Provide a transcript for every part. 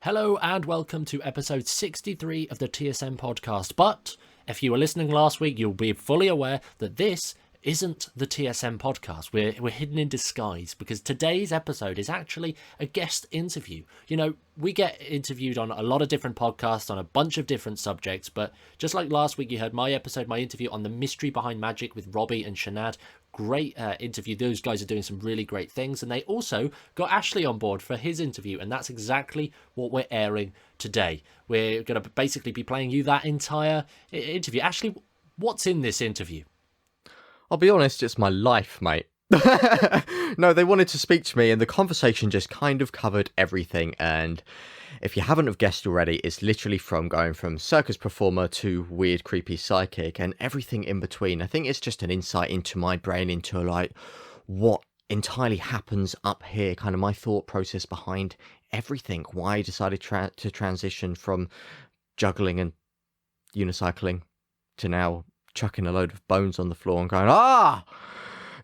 Hello and welcome to episode 63 of the TSM Podcast. But if you were listening last week, you'll be fully aware that this isn't the TSM Podcast. We're hidden in disguise because today's episode is actually a guest interview. You know, we get interviewed on a lot of different podcasts on a bunch of different subjects, but just like last week, you heard my interview on the mystery behind magic with Robbie and Csanád. Great interview. Those guys are doing some really great things, and they also got Ashley on board for his interview, and that's exactly what we're airing today. We're going to basically be playing you that entire interview. Ashley, what's in this interview? I'll be honest, it's my life, mate. No, they wanted to speak to me, and the conversation just kind of covered everything. And if you haven't have guessed already, it's literally from going from circus performer to weird, creepy psychic and everything in between. I think it's just an insight into my brain, into like what entirely happens up here, kind of my thought process behind everything. Why I decided to transition from juggling and unicycling to now chucking a load of bones on the floor and going,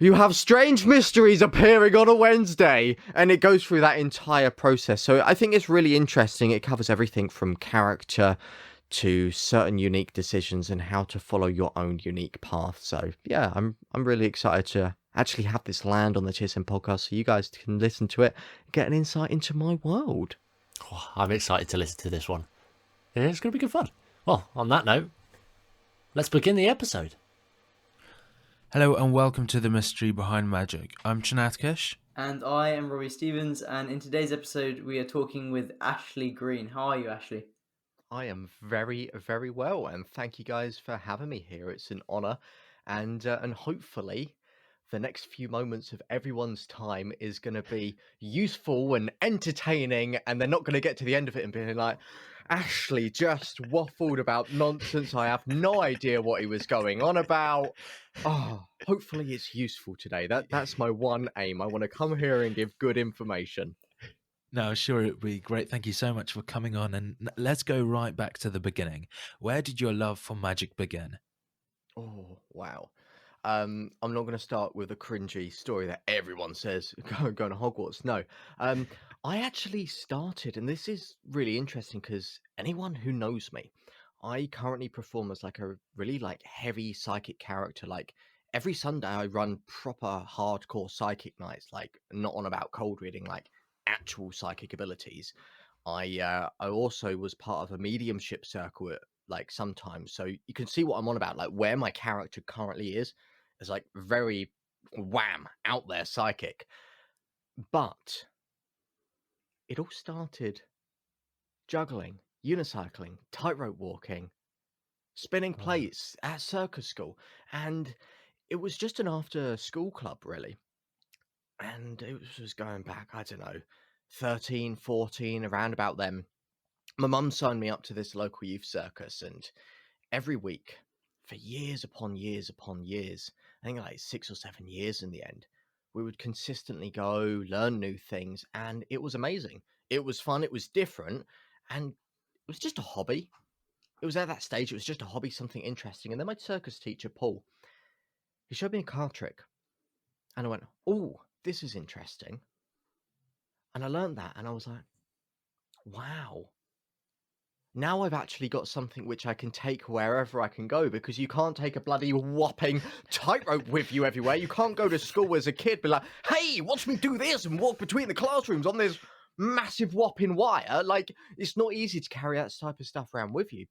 you have strange mysteries appearing on a Wednesday. And it goes through that entire process. So I think it's really interesting. It covers everything from character to certain unique decisions and how to follow your own unique path. So yeah, I'm really excited to actually have this land on the TSM podcast so you guys can listen to it and get an insight into my world. Oh, I'm excited to listen to this one. Yeah, it's going to be good fun. Well, on that note, let's begin the episode. Hello and welcome to the mystery behind magic. I'm Csanád. And I am Robbie Stevens, and in today's episode we are talking with Ashley Green. How are you, Ashley? I am very, very well, and thank you guys for having me here. It's an honour, and hopefully the next few moments of everyone's time is going to be useful and entertaining, and they're not going to get to the end of it and being like, Ashley just waffled about nonsense. I have no idea what he was going on about. Hopefully it's useful today. That's my one aim. I want to come here and give good information. No, sure, it would be great. Thank you so much for coming on. And let's go right back to the beginning. Where did your love for magic begin? Oh, wow. I'm not going to start with a cringy story that everyone says, go to Hogwarts. No. I actually started, and this is really interesting because anyone who knows me, I currently perform as like a really like heavy psychic character. Like every Sunday I run proper hardcore psychic nights, like not on about cold reading, like actual psychic abilities. I also was part of a mediumship circle at, like sometimes, so you can see what I'm on about, like where my character currently is like very wham out there psychic. But it all started juggling, unicycling, tightrope walking, spinning plates at circus school. And it was just an after school club, really. And it was going back, I don't know, 13, 14, around about then. My mum signed me up to this local youth circus, and every week for years upon years upon years, I think like 6 or 7 years in the end, we would consistently go learn new things, and it was amazing. It was fun, it was different, and it was just a hobby. It was at that stage, it was just a hobby, something interesting. And then my circus teacher, Paul, he showed me a card trick, and I went, oh, this is interesting. And I learned that, and I was like, wow. Now I've actually got something which I can take wherever I can go, because you can't take a bloody whopping tightrope with you everywhere. You can't go to school as a kid, be like, hey, watch me do this, and walk between the classrooms on this massive whopping wire. Like, it's not easy to carry that type of stuff around with you.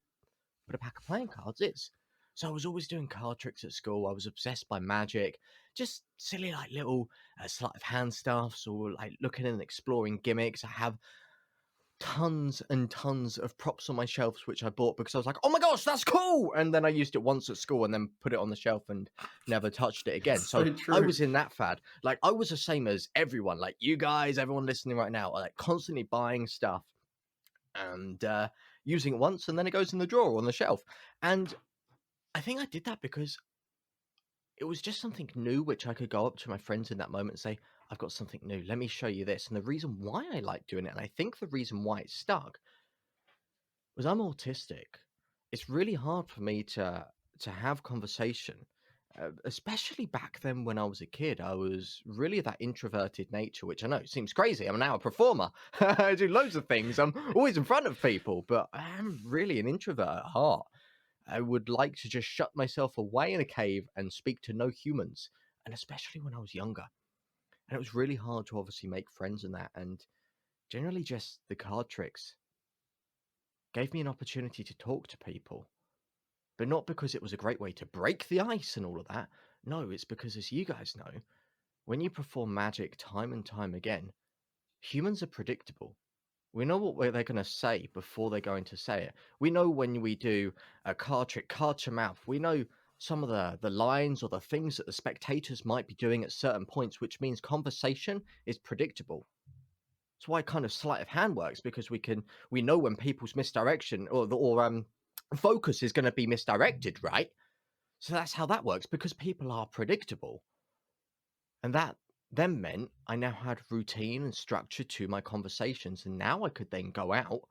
But a pack of playing cards is. So I was always doing card tricks at school. I was obsessed by magic. Just silly, like, little sleight of hand stuffs, or like looking and exploring gimmicks. I have tons and tons of props on my shelves which I bought because I was like, oh my gosh, that's cool, and then I used it once at school and then put it on the shelf and never touched it again. So I was in that fad. Like, I was the same as everyone, like you guys, everyone listening right now, are like constantly buying stuff and using it once, and then it goes in the drawer on the shelf. And I think I did that because it was just something new which I could go up to my friends in that moment and say, I've got something new, let me show you this. And the reason why I like doing it, and I think the reason why it stuck, was I'm autistic. It's really hard for me to have conversation especially back then when I was a kid, I was really that introverted nature, which I know seems crazy. I'm now a performer. I do loads of things. I'm always in front of people, but I am really an introvert at heart. I would like to just shut myself away in a cave and speak to no humans, and especially when I was younger. And it was really hard to obviously make friends in that. And generally, just the card tricks gave me an opportunity to talk to people, but not because it was a great way to break the ice and all of that. No, it's because, as you guys know, when you perform magic time and time again, humans are predictable. We know what they're going to say before they're going to say it. We know when we do a card trick, card to mouth, we know some of the lines or the things that the spectators might be doing at certain points, which means conversation is predictable. That's why kind of sleight of hand works, because we know when people's misdirection or focus is going to be misdirected, right? So that's how that works, because people are predictable. And that then meant I now had routine and structure to my conversations. And now I could then go out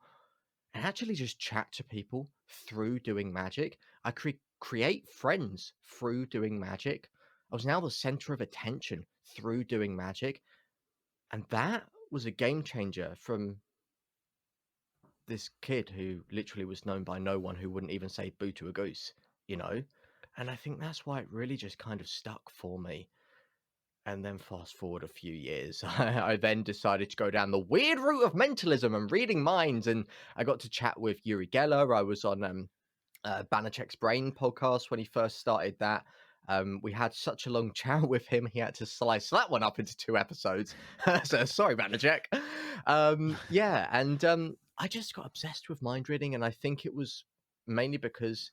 and actually just chat to people through doing magic. I create friends through doing magic. I was now the center of attention through doing magic. And that was a game changer from this kid who literally was known by no one, who wouldn't even say boo to a goose, you know? And I think that's why it really just kind of stuck for me. And then fast forward a few years, I then decided to go down the weird route of mentalism and reading minds. And I got to chat with Uri Geller. I was on Banachek's Brain podcast when he first started that. We had such a long chat with him, he had to slice that one up into 2 episodes. So sorry, Banachek. Yeah, and I just got obsessed with mind reading, and I think it was mainly because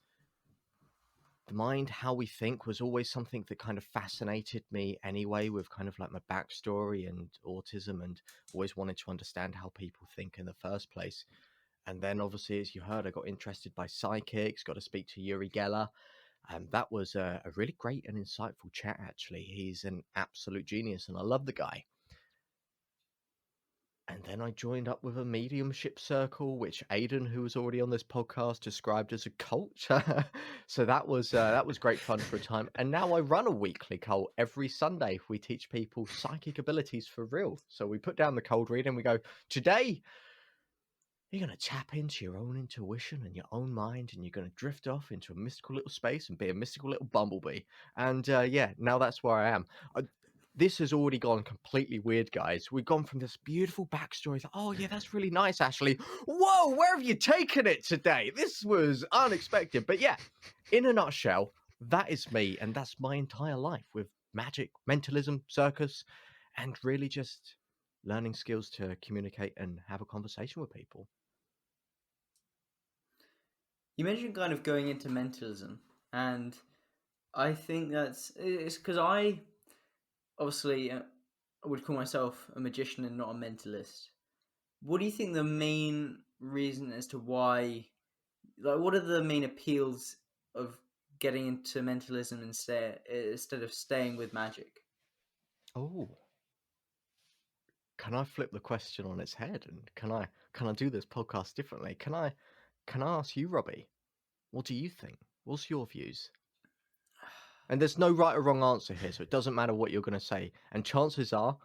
the mind, how we think, was always something that kind of fascinated me anyway, with kind of like my backstory and autism, and always wanted to understand how people think in the first place. And then obviously, as you heard, I got interested by psychics, got to speak to Uri Geller. That was a really great and insightful chat, actually. He's an absolute genius, and I love the guy. And then I joined up with a mediumship circle, which Aidan, who was already on this podcast, described as a cult. So that was great fun for a time. And now I run a weekly cult every Sunday. We teach people psychic abilities for real. So we put down the cold read and we go, today you're going to tap into your own intuition and your own mind, and you're going to drift off into a mystical little space and be a mystical little bumblebee. And yeah, now that's where I am. This has already gone completely weird, guys. We've gone from this beautiful backstory to, oh yeah, that's really nice, Ashley. Whoa, where have you taken it today? This was unexpected. But yeah, in a nutshell, that is me, and that's my entire life, with magic, mentalism, circus, and really just learning skills to communicate and have a conversation with people. You mentioned kind of going into mentalism, and I think it's because I obviously I would call myself a magician and not a mentalist. What do you think the main reason as to why, like, what are the main appeals of getting into mentalism instead of staying with magic? Oh, can I flip the question on its head, and can I do this podcast differently? Can I ask you, Robbie, what do you think? What's your views? And there's no right or wrong answer here, so it doesn't matter what you're going to say. And chances are,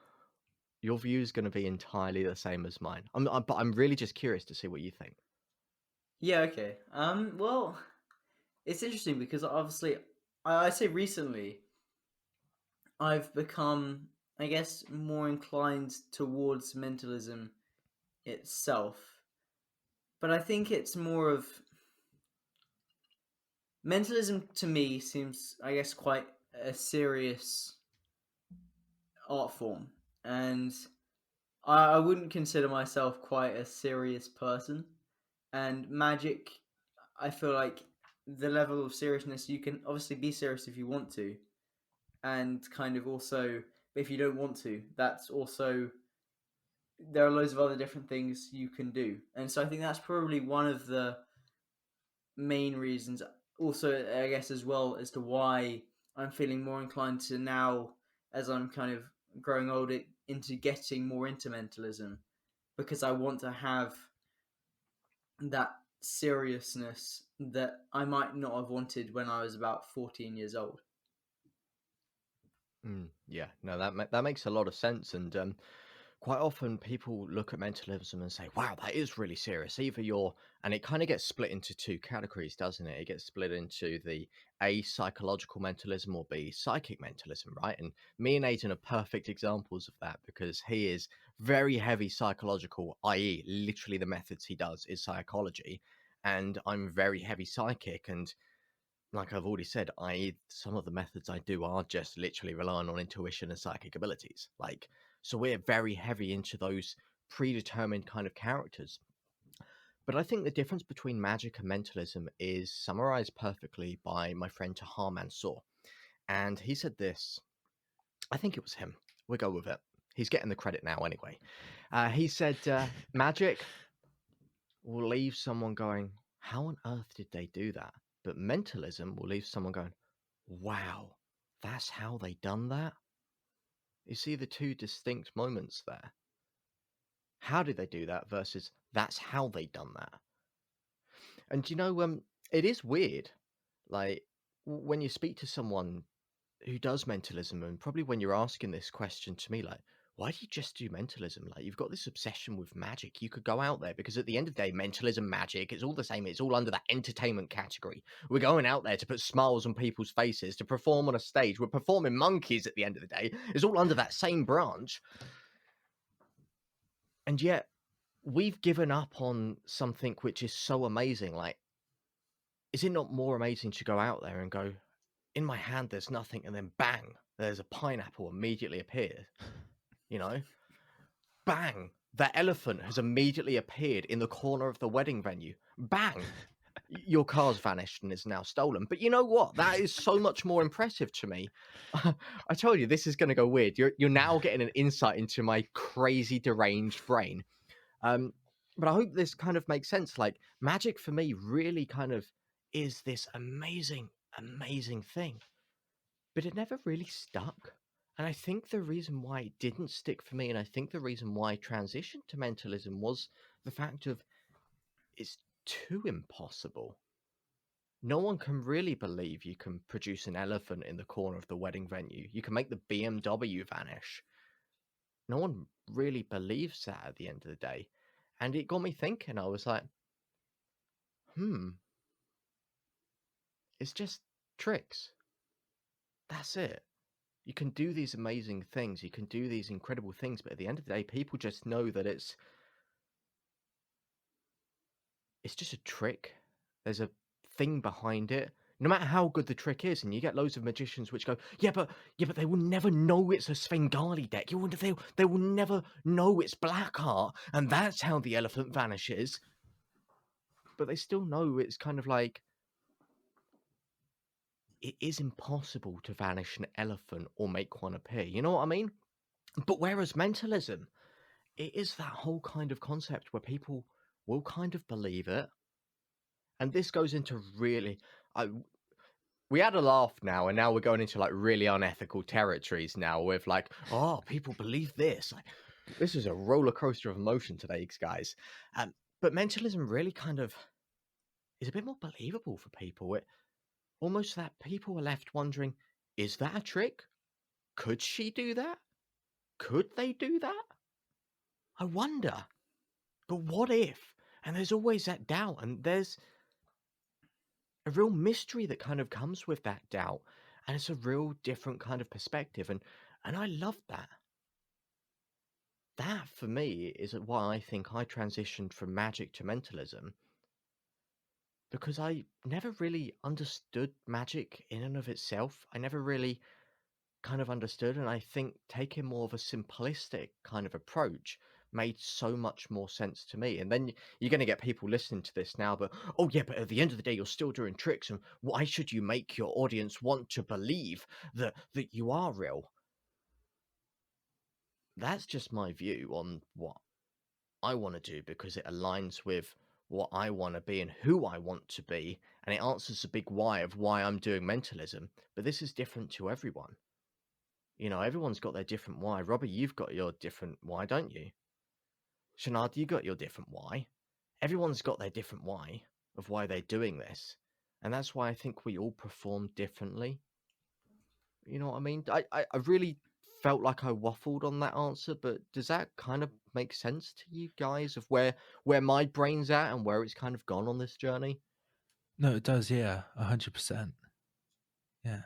your view is going to be entirely the same as mine. But I'm really just curious to see what you think. Yeah, okay. Well, it's interesting because obviously, I say recently, I've become, I guess, more inclined towards mentalism itself. But I think it's more of mentalism to me seems, I guess, quite a serious art form, and I wouldn't consider myself quite a serious person. And magic, I feel like the level of seriousness, you can obviously be serious if you want to, and kind of also, if you don't want to, that's also, there are loads of other different things you can do. And so I think that's probably one of the main reasons, also, I guess, as well, as to why I'm feeling more inclined to now, as I'm kind of growing older, into getting more into mentalism, because I want to have that seriousness that I might not have wanted when I was about 14 years old. Yeah, no, that makes a lot of sense. And quite often people look at mentalism and say, wow, that is really serious. Either you're, and it kind of gets split into two categories, doesn't it? It gets split into the A, psychological mentalism, or B, psychic mentalism, right? And me and Aidan are perfect examples of that because he is very heavy psychological, i.e., literally the methods he does is psychology. And I'm very heavy psychic. And like I've already said, some of the methods I do are just literally relying on intuition and psychic abilities. Like, so we're very heavy into those predetermined kind of characters. But I think the difference between magic and mentalism is summarized perfectly by my friend Tahar Mansour. And he said this, I think it was him. We'll go with it. He's getting the credit now anyway. He said, magic will leave someone going, how on earth did they do that? But mentalism will leave someone going, wow, that's how they done that? You see the two distinct moments there. How did they do that versus that's how they done that? And it is weird. Like when you speak to someone who does mentalism, and probably when you're asking this question to me, like, why do you just do mentalism? Like, you've got this obsession with magic. You could go out there because at the end of the day, mentalism, magic, it's all the same. It's all under that entertainment category. We're going out there to put smiles on people's faces, to perform on a stage. We're performing monkeys at the end of the day. It's all under that same branch. And yet, we've given up on something which is so amazing. Like, is it not more amazing to go out there and go, in my hand, there's nothing, and then bang, there's a pineapple immediately appeared. Bang, that elephant has immediately appeared in the corner of the wedding venue. Bang, your car's vanished and is now stolen. But you know what? That is so much more impressive to me. I told you this is going to go weird. You're now getting an insight into my crazy deranged brain. But I hope this kind of makes sense. Like, magic for me really kind of is this amazing thing, but it never really stuck. And I think the reason why it didn't stick for me, and I think the reason why I transitioned to mentalism, was the fact of it's too impossible. No one can really believe you can produce an elephant in the corner of the wedding venue. You can make the BMW vanish. No one really believes that at the end of the day. And it got me thinking. I was like, it's just tricks. That's it. You can do these amazing things. You can do these incredible things. But at the end of the day, people just know that it's just a trick. There's a thing behind it. No matter how good the trick is, and you get loads of magicians which go, yeah, but they will never know it's a Svengali deck. They will never know it's black art, and that's how the elephant vanishes. But they still know it's kind of like, it is impossible to vanish an elephant or make one appear. You know what I mean? But whereas mentalism, it is that whole kind of concept where people will kind of believe it. And this goes into really... we had a laugh now, and now we're going into like really unethical territories now with like, oh, people believe this. Like, this is a roller coaster of emotion today, guys. But mentalism really kind of is a bit more believable for people. It almost that people are left wondering, is that a trick? Could she do that? Could they do that? I wonder. But what if? And there's always that doubt, and there's a real mystery that kind of comes with that doubt, and it's a real different kind of perspective, and I love that. That for me is why I think I transitioned from magic to mentalism, because I never really understood magic in and of itself. I never really kind of understood, and I think taking more of a simplistic kind of approach made so much more sense to me. And then you're going to get people listening to this now, but oh yeah, but at the end of the day, you're still doing tricks, and why should you make your audience want to believe that you are real? That's just my view on what I want to do, because it aligns with what I want to be and who I want to be, and it answers the big why of why I'm doing mentalism. But this is different to everyone. Everyone's got their different why. Robbie, you've got your different why, don't you? Csanád, you got your different why. Everyone's got their different why of why they're doing this. And that's why I think we all perform differently. You know what I mean? I really felt like I waffled on that answer, but does that kind of make sense to you guys of where my brain's at and where it's kind of gone on this journey? No, it does. Yeah, 100%. Yeah.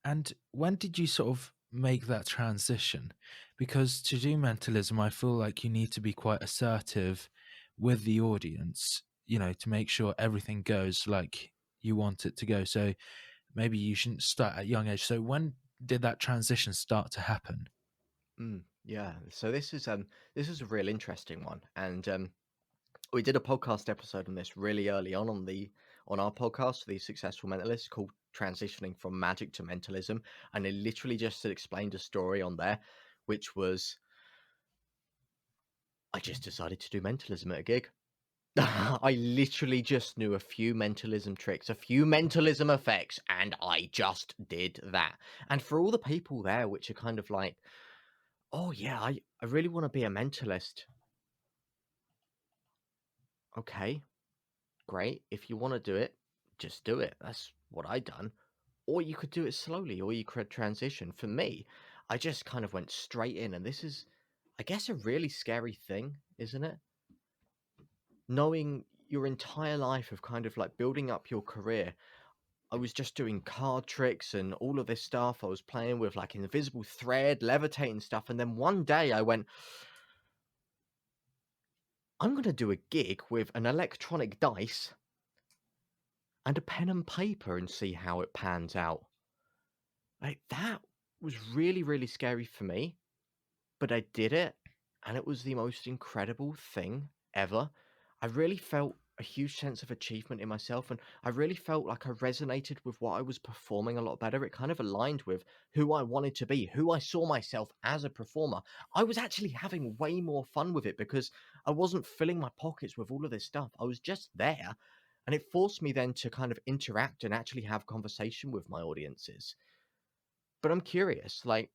And when did you sort of make that transition? Because to do mentalism, I feel like you need to be quite assertive with the audience, to make sure everything goes like you want it to go. So maybe you shouldn't start at a young age. So when did that transition start to happen? Yeah. So this is a real interesting one, and we did a podcast episode on this really early on our podcast, The Successful Mentalist, called Transitioning from Magic to Mentalism. And it literally just explained a story on there, which was I just decided to do mentalism at a gig. I literally just knew a few mentalism tricks, a few mentalism effects, and I just did that. And for all the people there, which are kind of like, oh yeah, I really want to be a mentalist. Okay, great. If you want to do it, just do it. That's what I done. Or you could do it slowly, or you could transition. For me, I just kind of went straight in, and this is, I guess, a really scary thing, isn't it? Knowing your entire life of kind of like building up your career. I was just doing card tricks and all of this stuff. I was playing with like invisible thread, levitating stuff, and then one day I went, I'm going to do a gig with an electronic dice and a pen and paper and see how it pans out. Like, that was really, really scary for me, but I did it, and it was the most incredible thing ever. I really felt a huge sense of achievement in myself, and I really felt like I resonated with what I was performing a lot better. It kind of aligned with who I wanted to be, who I saw myself as a performer. I was actually having way more fun with it because I wasn't filling my pockets with all of this stuff. I was just there, and it forced me then to kind of interact and actually have conversation with my audiences. But I'm curious, like,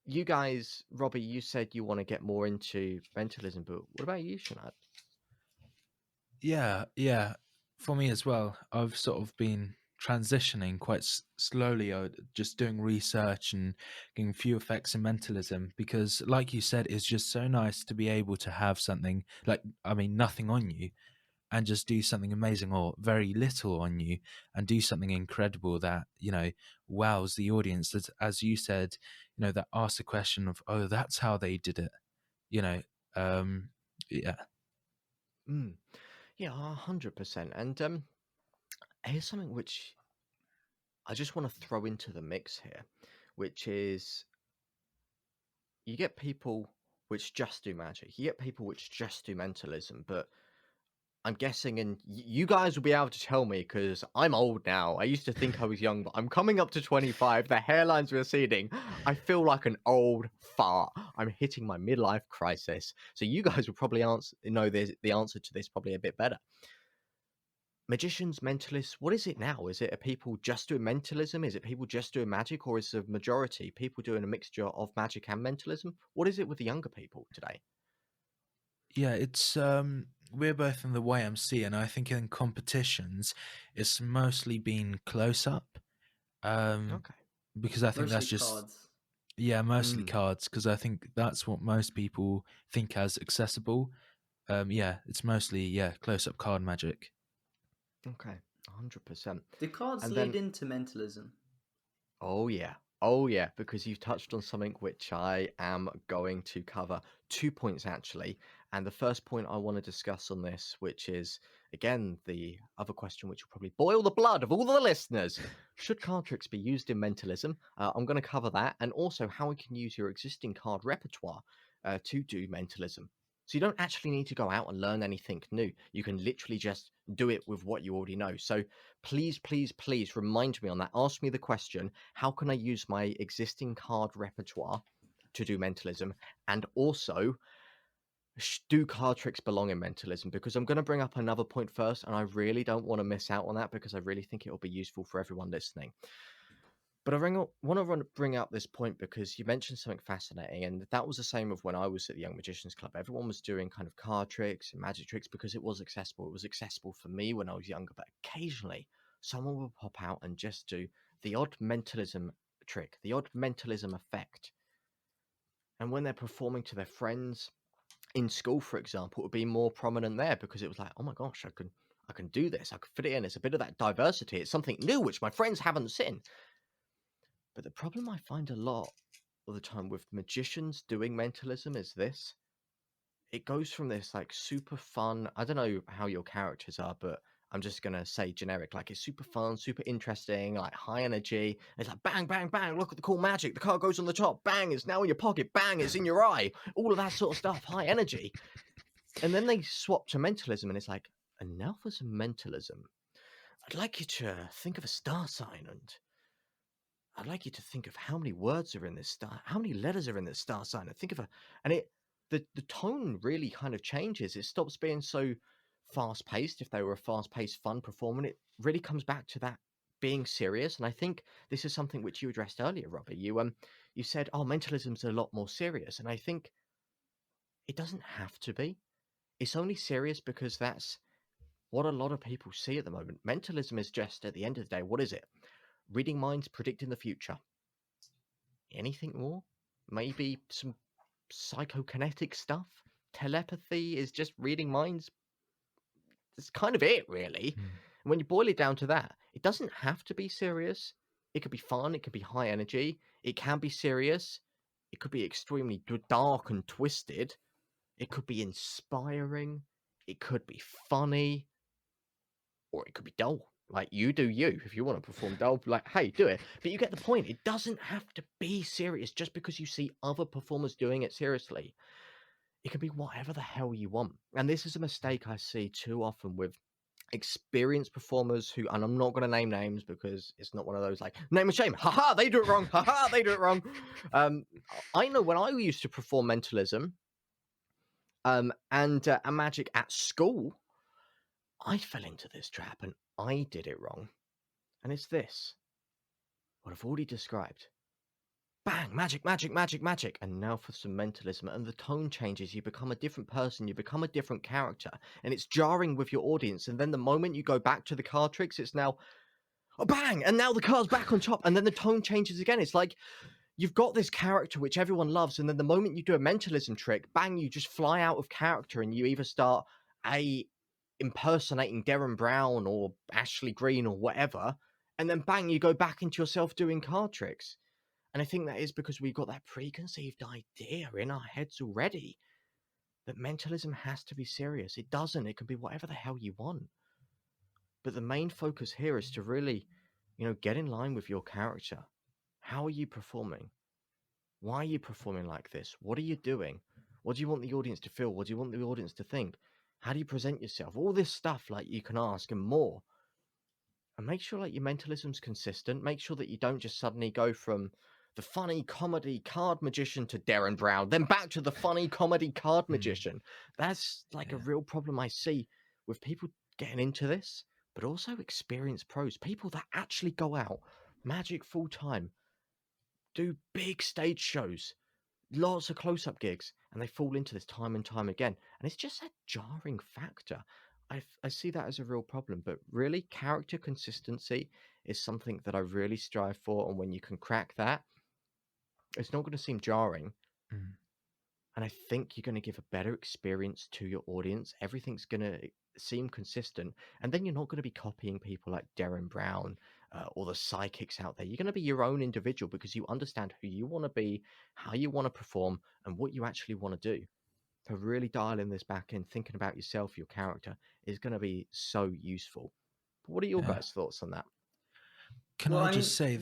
you guys, Robbie, you said you want to get more into mentalism, but what about you, Csanád? Yeah. For me as well, I've sort of been transitioning quite slowly, just doing research and getting a few effects in mentalism because, like you said, it's just so nice to be able to have something like, I mean, nothing on you and just do something amazing or very little on you and do something incredible that, wows the audience. That, as you said, that asks the question of, oh, that's how they did it, you know. Yeah. Mm. Yeah, 100%. And here's something which I just want to throw into the mix here, which is you get people which just do magic, you get people which just do mentalism, but I'm guessing, and you guys will be able to tell me because I'm old now. I used to think I was young, but I'm coming up to 25. The hairline's receding. I feel like an old fart. I'm hitting my midlife crisis. So you guys will probably know the answer to this probably a bit better. Magicians, mentalists, what is it now? Is it a people just doing mentalism? Is it people just doing magic? Or is the majority people doing a mixture of magic and mentalism? What is it with the younger people today? Yeah, it's we're both in the YMC, and I think in competitions, it's mostly been close up. Okay. Because I think Mostly that's just cards. mostly Mm, cards. Because I think that's what most people think as accessible. It's mostly close up card magic. okay. 100%. Do cards And lead then into mentalism? oh, yeah. Oh, yeah. Because you've touched on something which I am going to cover. 2 points, actually. And the first point I want to discuss on this, which is, again, the other question which will probably boil the blood of all the listeners. Should card tricks be used in mentalism? I'm going to cover that. And also how we can use your existing card repertoire to do mentalism. So you don't actually need to go out and learn anything new. You can literally just do it with what you already know. So please, please, please remind me on that. Ask me the question, how can I use my existing card repertoire to do mentalism? And also, do card tricks belong in mentalism? Because I'm going to bring up another point first, and I really don't want to miss out on that because I really think it will be useful for everyone listening. But I want to bring up this point because you mentioned something fascinating, and that was the same of when I was at the Young Magicians Club. Everyone was doing kind of card tricks and magic tricks because it was accessible. It was accessible for me when I was younger, but occasionally someone would pop out and just do the odd mentalism trick, the odd mentalism effect. And when they're performing to their friends in school, for example, it would be more prominent there because it was like, oh my gosh, I can do this. I can fit it in. It's a bit of that diversity. It's something new, which my friends haven't seen. But the problem I find a lot of the time with magicians doing mentalism is this. It goes from this like super fun, I don't know how your characters are, but I'm just going to say generic, like it's super fun, super interesting, like high energy. It's like bang, bang, bang, look at the cool magic. The card goes on the top, bang, it's now in your pocket, bang, it's in your eye. All of that sort of stuff, high energy. And then they swap to mentalism and it's like, and now for some mentalism. I'd like you to think of a star sign and I'd like you to think of how many words are in this star, how many letters are in this star sign, and think of the tone really kind of changes. It stops being so fast paced. If they were a fast paced, fun performance, it really comes back to that being serious. And I think this is something which you addressed earlier, Robbie. You said, "Oh, mentalism's a lot more serious," and I think it doesn't have to be. It's only serious because that's what a lot of people see at the moment. Mentalism is just, at the end of the day, what is it? Reading minds, predicting the future. Anything more? Maybe some psychokinetic stuff? Telepathy is just reading minds? That's kind of it, really. When you boil it down to that, it doesn't have to be serious. It could be fun. It could be high energy. It can be serious. It could be extremely dark and twisted. It could be inspiring. It could be funny. Or it could be dull. Like, you do you. If you want to perform dull, like, hey, do it. But you get the point. It doesn't have to be serious just because you see other performers doing it seriously. It can be whatever the hell you want. And this is a mistake I see too often with experienced performers who, and I'm not going to name names because it's not one of those like, name and shame. Haha, they do it wrong. Haha, they do it wrong. I know when I used to perform mentalism and a magic at school, I fell into this trap and I did it wrong. And it's this. What I've already described. Bang, magic, magic, magic, magic. And now for some mentalism. And the tone changes. You become a different person. You become a different character. And it's jarring with your audience. And then the moment you go back to the card tricks, it's now, oh, bang. And now the card's back on top. And then the tone changes again. It's like you've got this character which everyone loves. And then the moment you do a mentalism trick, bang, you just fly out of character. And you either start impersonating Darren Brown or Ashley Green or whatever, and then bang, you go back into yourself doing card tricks. And I think that is because we've got that preconceived idea in our heads already that mentalism has to be serious. It doesn't. It can be whatever the hell you want. But the main focus here is to really, get in line with your character. How are you performing? Why are you performing like this? What are you doing? What do you want the audience to feel? What do you want the audience to think? How do you present yourself? All this stuff like you can ask and more. And make sure like your mentalism's consistent. Make sure that you don't just suddenly go from the funny comedy card magician to Darren Brown, then back to the funny comedy card magician. That's like a real problem I see with people getting into this, but also experienced pros, people that actually go out, magic full time, do big stage shows, lots of close-up gigs, and they fall into this time and time again. And it's just a jarring factor. I see that as a real problem, but really character consistency is something that I really strive for. And when you can crack that, it's not going to seem jarring. And I think you're going to give a better experience to your audience. Everything's going to seem consistent. And then you're not going to be copying people like Darren Brown or the psychics out there. You're going to be your own individual because you understand who you want to be, how you want to perform, and what you actually want to do. So really dialing this back in, thinking about yourself, your character, is going to be so useful. But what are your guys' thoughts on that? Can I just say...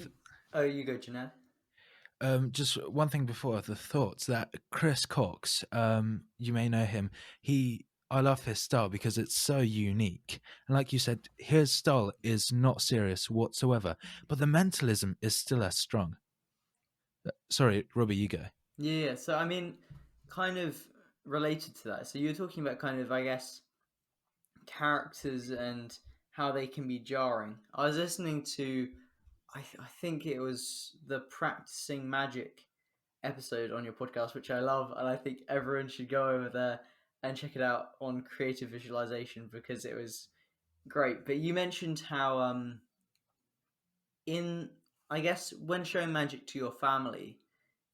Oh, you go, Csanád. Just one thing before the thoughts, that Chris Cox, you may know him. I love his style because it's so unique. And like you said, his style is not serious whatsoever, but the mentalism is still as strong. Sorry, Robbie, you go. Yeah, so I mean, kind of related to that. So you're talking about kind of, I guess, characters and how they can be jarring. I was listening to, I think it was the Practicing Magic episode on your podcast, which I love, and I think everyone should go over there and check it out on creative visualization because it was great. But you mentioned how in I guess when showing magic to your family,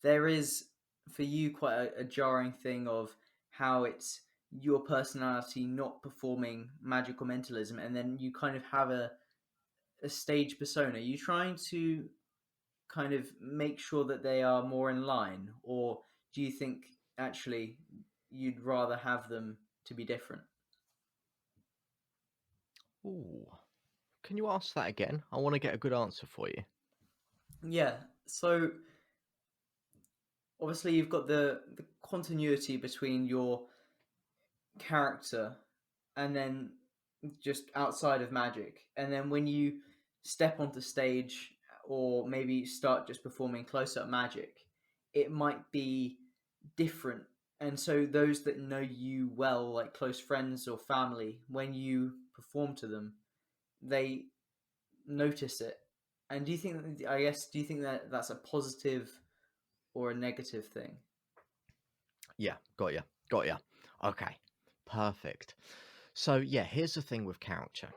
there is for you quite a jarring thing of how it's your personality not performing magic or mentalism, and then you kind of have a stage persona. Are you trying to kind of make sure that they are more in line, or do you think actually you'd rather have them to be different? Ooh. Can you ask that again? I want to get a good answer for you. Yeah, so obviously you've got the continuity between your character and then just outside of magic, and then when you step onto stage or maybe start just performing close-up magic, it might be different. And so those that know you well, like close friends or family, when you perform to them, they notice it. And do you think, I guess, do you think that that's a positive or a negative thing? Yeah, got ya. Got ya. Okay, perfect. So, yeah, here's the thing with character.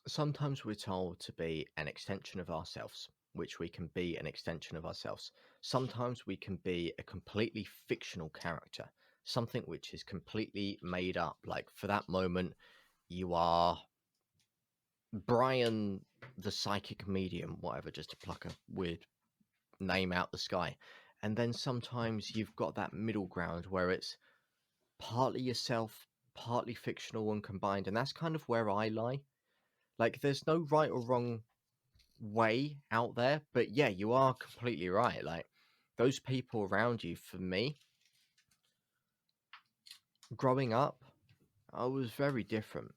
Sometimes we're told to be an extension of ourselves, which we can be an extension of ourselves. Sometimes we can be a completely fictional character, something which is completely made up. Like for that moment, you are Brian the psychic medium, whatever, just to pluck a weird name out the sky. And then sometimes you've got that middle ground where it's partly yourself, partly fictional and combined. And that's kind of where I lie. Like, there's no right or wrong way out there, but yeah, you are completely right. Like, those people around you, for me, growing up, I was very different.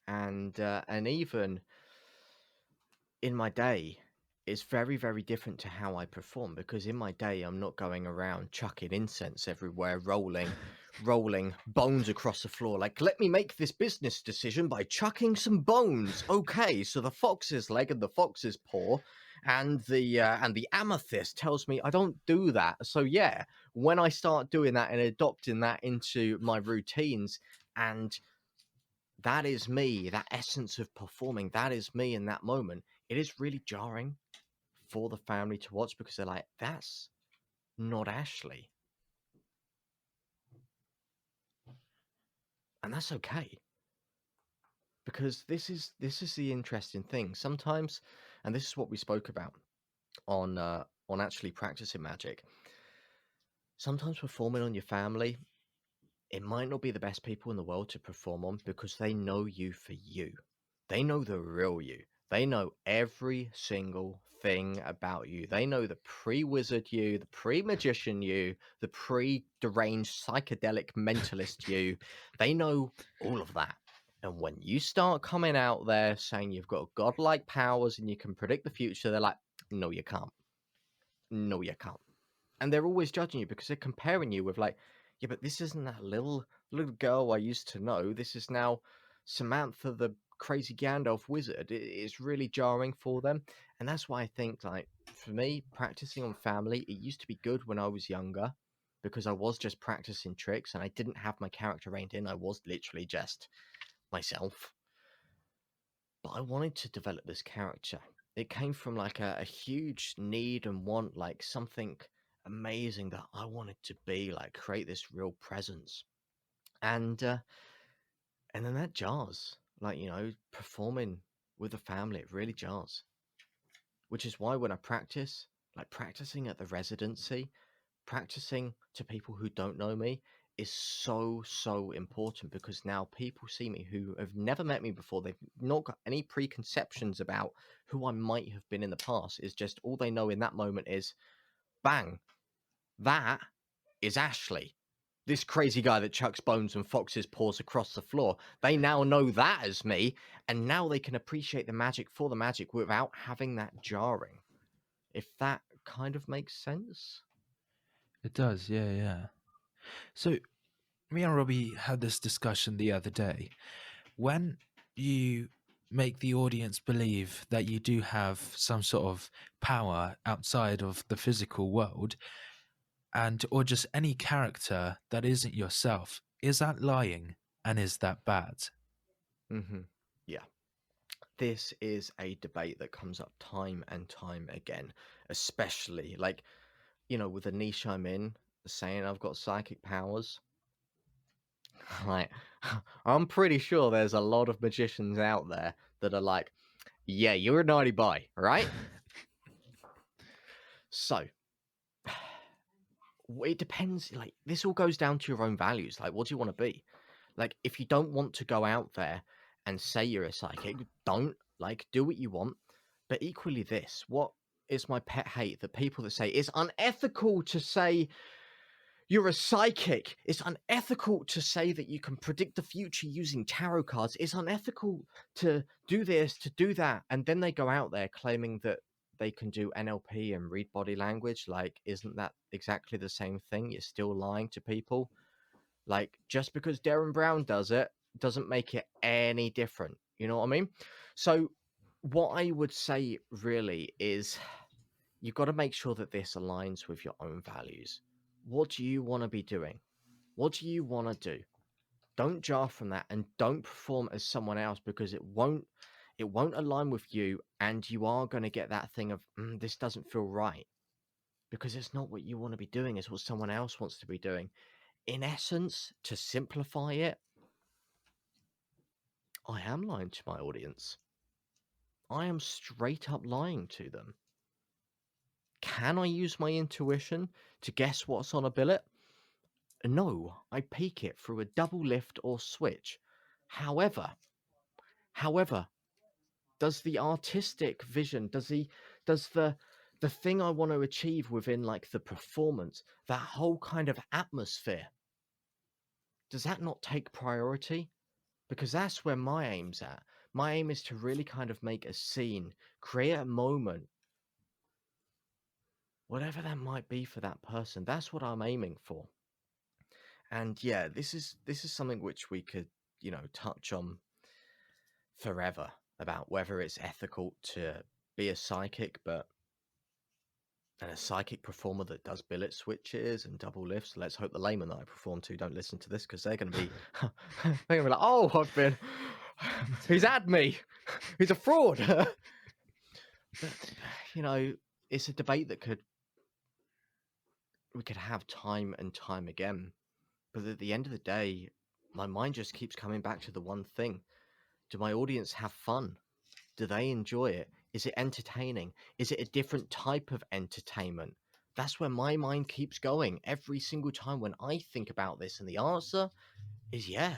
And even in my day, it's very, very different to how I perform, because in my day, I'm not going around chucking incense everywhere, rolling bones across the floor. Like, let me make this business decision by chucking some bones. Okay, so the fox's leg and the fox's paw and the amethyst tells me I don't do that. So yeah, when I start doing that and adopting that into my routines, and that is me, that essence of performing, that is me in that moment, it is really jarring for the family to watch, because they're like, that's not Ashley. And that's okay. Because this is the interesting thing. Sometimes, and this is what we spoke about on actually practicing magic. Sometimes performing on your family, it might not be the best people in the world to perform on, because they know you for you. They know the real you. They know every single thing about you. They know the pre-wizard you, the pre-magician you, the pre-deranged psychedelic mentalist you. They know all of that. And when you start coming out there saying you've got godlike powers and you can predict the future, they're like, no, you can't. No, you can't. And they're always judging you, because they're comparing you with, like, yeah, but this isn't that little girl I used to know. This is now Samantha, the crazy Gandalf wizard. It's really jarring for them. And that's why I think, like, for me, practicing on family, it used to be good when I was younger, because I was just practicing tricks and I didn't have my character reined in. I was literally just myself. But I wanted to develop this character. It came from like a huge need and want, like something amazing that I wanted to be, like create this real presence. And then that jars, like, you know, performing with the family, it really jars. Which is why when I practice, like practicing at the residency, practicing to people who don't know me is so important, because now people see me who have never met me before. They've not got any preconceptions about who I might have been in the past. It's just all they know in that moment is, bang, that is Ashley, this crazy guy that chucks bones and foxes paws across the floor. They now know that as me, and now they can appreciate the magic for the magic without having that jarring. If that kind of makes sense. It does, yeah. So, me and Robbie had this discussion the other day. When you make the audience believe that you do have some sort of power outside of the physical world, or just any character that isn't yourself, is that lying, and is that bad? Mm-hmm. Yeah. this is a debate that comes up time and time again, especially like, with the niche I'm in, saying I've got psychic powers. Like, I'm pretty sure there's a lot of magicians out there that are like, yeah, you're a naughty boy, right? So, it depends. Like, this all goes down to your own values. Like, what do you want to be? Like, if you don't want to go out there and say you're a psychic, don't. Like, do what you want. But equally what is my pet hate? The people that say it's unethical to say you're a psychic. It's unethical to say that you can predict the future using tarot cards. It's unethical to do this, to do that. And then they go out there claiming that they can do NLP and read body language. Like, isn't that exactly the same thing? You're still lying to people. Like, just because Darren Brown does it doesn't make it any different. You know what I mean? So what I would say really is you've got to make sure that this aligns with your own values. What do you want to be doing? What do you want to do? Don't jar from that, and don't perform as someone else, because it won't align with you, and you are going to get that thing of this doesn't feel right, because it's not what you want to be doing. It's what someone else wants to be doing. In essence, to simplify it, I am lying to my audience. I am straight up lying to them. Can I use my intuition to guess what's on a billet? No, I peek it through a double lift or switch. However, does the artistic vision, does the thing I want to achieve within like the performance, that whole kind of atmosphere, does that not take priority? Because that's where my aim's at. My aim is to really kind of make a scene, create a moment, whatever that might be for that person. That's what I'm aiming for. And yeah, this is something which we could, touch on forever, about whether it's ethical to be a psychic, and a psychic performer that does billet switches and double lifts. Let's hope the laymen that I perform to don't listen to this, because they're going to be like, oh, he's had me. He's a fraud. But, it's a debate that we could have time and time again. But at the end of the day, my mind just keeps coming back to the one thing. Do my audience have fun? Do they enjoy it? Is it entertaining? Is it a different type of entertainment? That's where my mind keeps going every single time when I think about this. And the answer is yeah.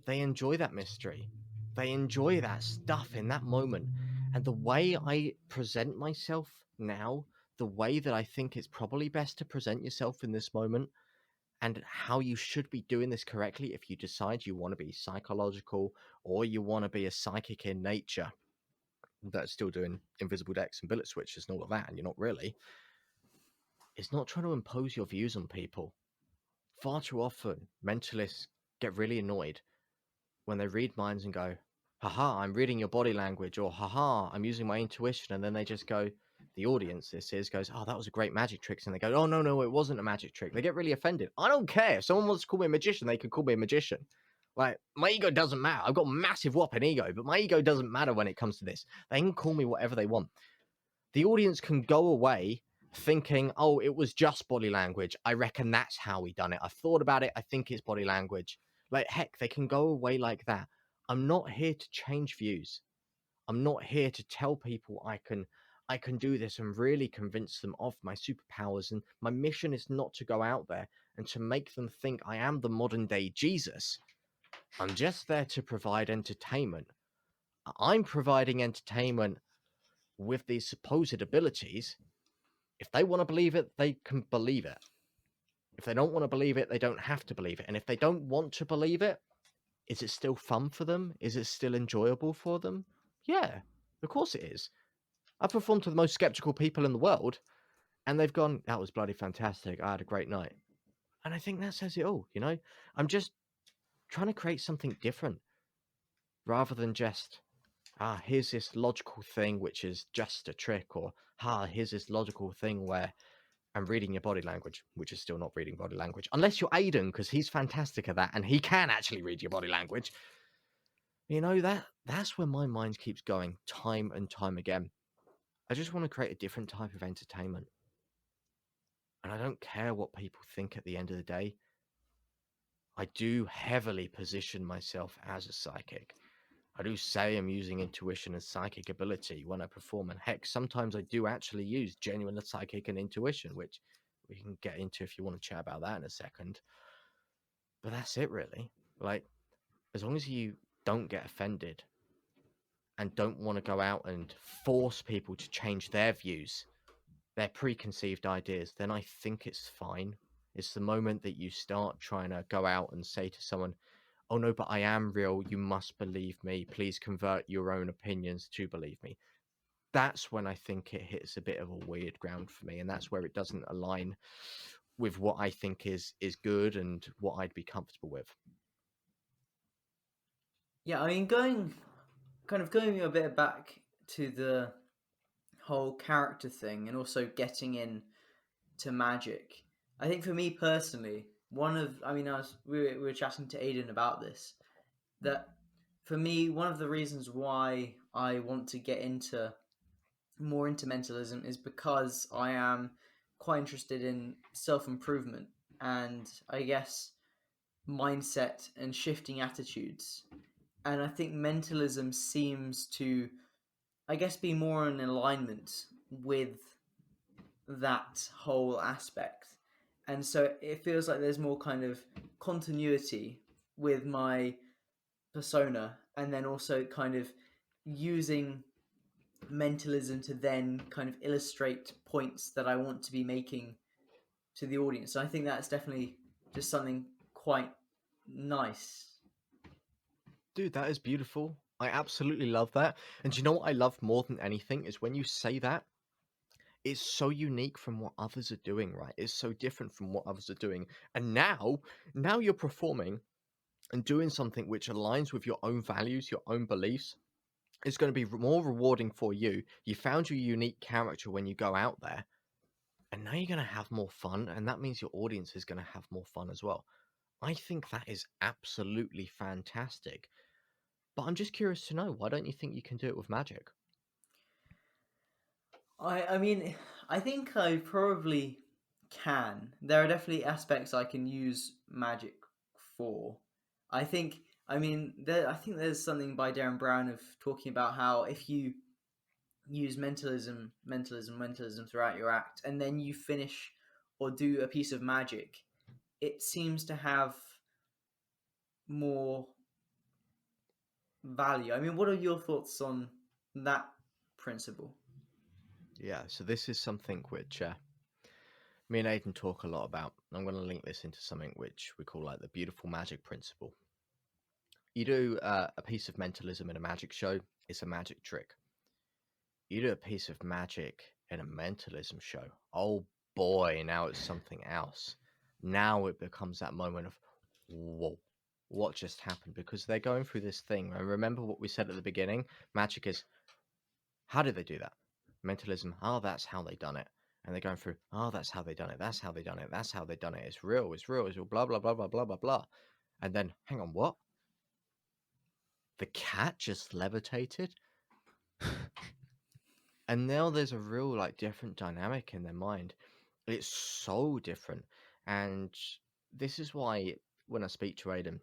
They enjoy that mystery. They enjoy that stuff in that moment. And the way I present myself now, the way that I think it's probably best to present yourself in this moment, and how you should be doing this correctly if you decide you want to be psychological or you want to be a psychic in nature that's still doing invisible decks and billet switches and all of that, and you're not really. It's not trying to impose your views on people. Far too often, mentalists get really annoyed when they read minds and go, haha, I'm reading your body language, or haha, I'm using my intuition, and then they just go, the audience goes, oh, that was a great magic trick, and they go, oh, no, it wasn't a magic trick. They get really offended. I don't care. If someone wants to call me a magician, they can call me a magician. Like, my ego doesn't matter. I've got massive whopping ego, but my ego doesn't matter when it comes to this. They can call me whatever they want. The audience can go away thinking, oh, it was just body language. I reckon that's how we done it. I've thought about it. I think it's body language. Like, heck, they can go away like that. I'm not here to change views. I'm not here to tell people I can do this and really convince them of my superpowers. And my mission is not to go out there and to make them think I am the modern day Jesus. I'm just there to provide entertainment. I'm providing entertainment with these supposed abilities. If they want to believe it, they can believe it. If they don't want to believe it, they don't have to believe it. And if they don't want to believe it, is it still fun for them? Is it still enjoyable for them? Yeah, of course it is. I've performed to the most skeptical people in the world, and they've gone, that was bloody fantastic. I had a great night. And I think that says it all, I'm just trying to create something different rather than just, here's this logical thing which is just a trick, or here's this logical thing where I'm reading your body language, which is still not reading body language. Unless you're Aiden, because he's fantastic at that, and he can actually read your body language. that's where my mind keeps going time and time again. I just want to create a different type of entertainment. And I don't care what people think at the end of the day. I do heavily position myself as a psychic. I do say I'm using intuition and psychic ability when I perform. And heck, sometimes I do actually use genuine psychic and intuition, which we can get into if you want to chat about that in a second. But that's it, really. Like, as long as you don't get offended and don't want to go out and force people to change their views, their preconceived ideas, then I think it's fine. It's the moment that you start trying to go out and say to someone, oh no, but I am real, you must believe me, please convert your own opinions to believe me. That's when I think it hits a bit of a weird ground for me, and that's where it doesn't align with what I think is good and what I'd be comfortable with. Yeah, I mean, going a bit back to the whole character thing and also getting in to magic. I think for me personally, we were chatting to Aiden about this, that for me, one of the reasons why I want to get more into mentalism is because I am quite interested in self-improvement and I guess mindset and shifting attitudes. And I think mentalism seems to, I guess, be more in alignment with that whole aspect. And so it feels like there's more kind of continuity with my persona, and then also kind of using mentalism to then kind of illustrate points that I want to be making to the audience. So I think that's definitely just something quite nice. Dude, that is beautiful. I absolutely love that. And do you know what I love more than anything is when you say that, it's so unique from what others are doing, right? It's so different from what others are doing. And now you're performing and doing something which aligns with your own values, your own beliefs. It's going to be more rewarding for you. You found your unique character when you go out there. And now you're going to have more fun. And that means your audience is going to have more fun as well. I think that is absolutely fantastic. But I'm just curious to know, why don't you think you can do it with magic? I mean, I think I probably can. There are definitely aspects I can use magic for. I think, I mean, I think there's something by Darren Brown of talking about how if you use mentalism throughout your act, and then you finish or do a piece of magic, it seems to have more value. I mean, what are your thoughts on that principle? Yeah, so this is something which me and Aiden talk a lot about. I'm going to link this into something which we call like the beautiful magic principle. You do a piece of mentalism in a magic show, it's a magic trick. You do a piece of magic in a mentalism show, oh boy, now it's something else. Now it becomes that moment of, whoa, what just happened? Because they're going through this thing. And remember what we said at the beginning? Magic is, how did they do that? Mentalism, oh, that's how they done it. And they're going through, oh, that's how they done it. That's how they done it. That's how they done it. It's real. It's real. It's real. Blah, blah, blah, blah, blah, blah, blah. And then, hang on, what? The cat just levitated? And now there's a real, like, different dynamic in their mind. It's so different. And this is why when I speak to Aiden,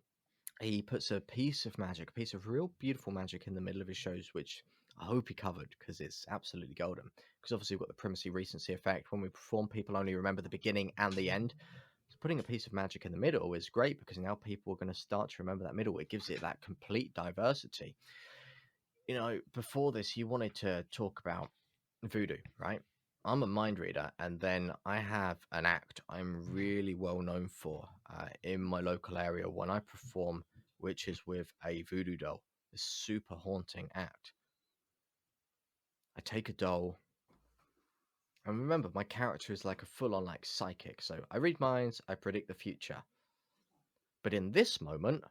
he puts a piece of magic, a piece of real beautiful magic in the middle of his shows, which I hope he covered because it's absolutely golden. Because obviously we've got the primacy recency effect. When we perform, people only remember the beginning and the end. So putting a piece of magic in the middle is great because now people are going to start to remember that middle. It gives it that complete diversity. You know, before this, you wanted to talk about voodoo, right? I'm a mind reader, and then I have an act I'm really well known for in my local area when I perform, which is with a voodoo doll. A super haunting act. I take a doll, and remember, my character is like a full-on like psychic, so I read minds, I predict the future. But in this moment,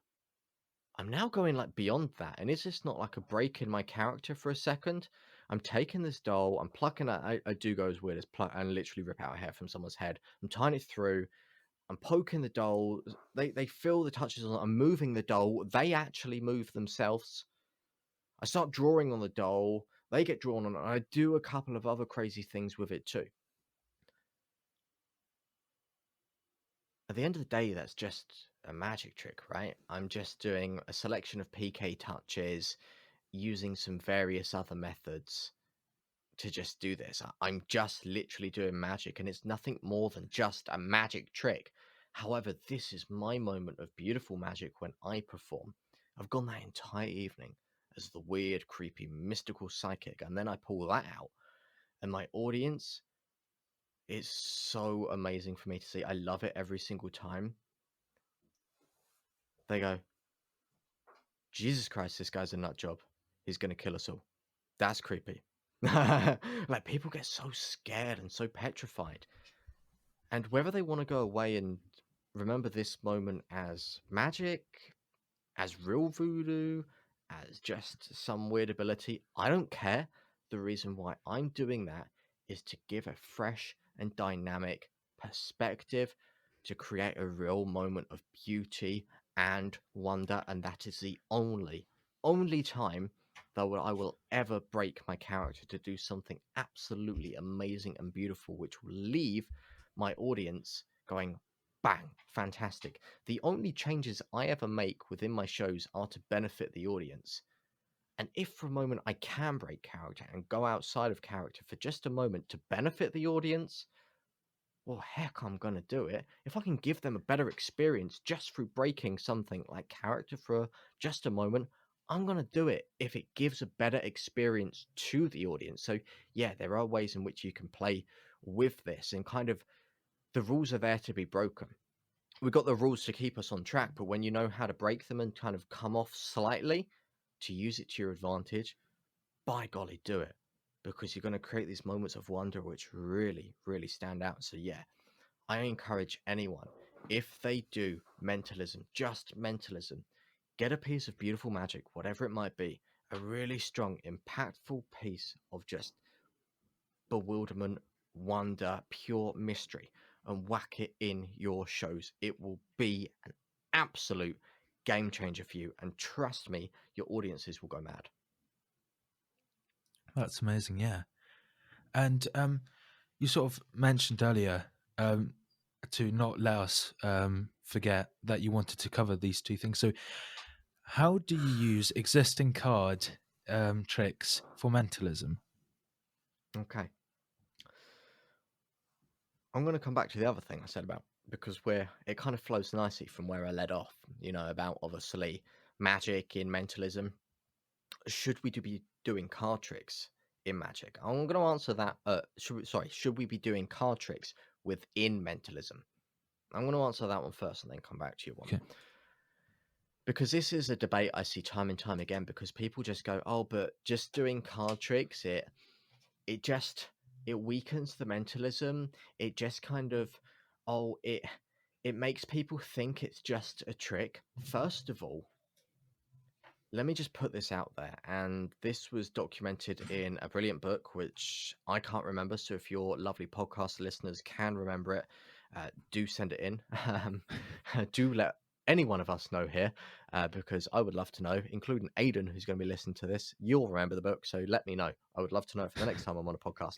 I'm now going like beyond that, and is this not like a break in my character for a second? I'm taking this doll, I'm plucking it. I do go as weird as pluck and literally rip out a hair from someone's head. I'm tying it through. I'm poking the doll. They feel the touches on. I'm moving the doll. They actually move themselves. I start drawing on the doll. They get drawn on it. And I do a couple of other crazy things with it too. At the end of the day, that's just a magic trick, right? I'm just doing a selection of PK touches, using some various other methods to just do this. I'm just literally doing magic, and it's nothing more than just a magic trick. However, this is my moment of beautiful magic when I perform. I've gone that entire evening as the weird, creepy, mystical psychic, and then I pull that out, and my audience is so amazing for me to see. I love it every single time. They go, Jesus Christ, this guy's a nut job. He's going to kill us all. That's creepy. Like, people get so scared and so petrified. And whether they want to go away and remember this moment as magic, as real voodoo, as just some weird ability, I don't care. The reason why I'm doing that is to give a fresh and dynamic perspective, to create a real moment of beauty and wonder. And that is the only time that I will ever break my character to do something absolutely amazing and beautiful, which will leave my audience going, bang, fantastic. The only changes I ever make within my shows are to benefit the audience. And if for a moment I can break character and go outside of character for just a moment to benefit the audience, well, heck, I'm going to do it. If I can give them a better experience just through breaking something like character for just a moment, I'm going to do it if it gives a better experience to the audience. So yeah, there are ways in which you can play with this, and kind of the rules are there to be broken. We've got the rules to keep us on track, but when you know how to break them and kind of come off slightly to use it to your advantage, by golly, do it. Because you're going to create these moments of wonder which really, really stand out. So yeah, I encourage anyone, if they do mentalism, just mentalism, get a piece of beautiful magic, whatever it might be, a really strong, impactful piece of just bewilderment, wonder, pure mystery, and whack it in your shows. It will be an absolute game changer for you. And trust me, your audiences will go mad. That's amazing, yeah. And you sort of mentioned earlier to not let us forget that you wanted to cover these two things. So how do you use existing card tricks for mentalism? Okay. I'm going to come back to the other thing I said about, because it kind of flows nicely from where I led off, about obviously magic in mentalism. Should we be doing card tricks in magic? I'm going to answer that. Should we be doing card tricks within mentalism? I'm going to answer that one first and then come back to your one. Okay. Because this is a debate I see time and time again, because people just go, oh, but just doing card tricks, it weakens the mentalism. It just kind of, it makes people think it's just a trick. First of all, let me just put this out there, and this was documented in a brilliant book, which I can't remember. So if your lovely podcast listeners can remember it, do send it in. Do let any one of us know here, because I would love to know, including Aidan, who's going to be listening to this. You'll remember the book, so let me know. I would love to know it for the next time I'm on a podcast.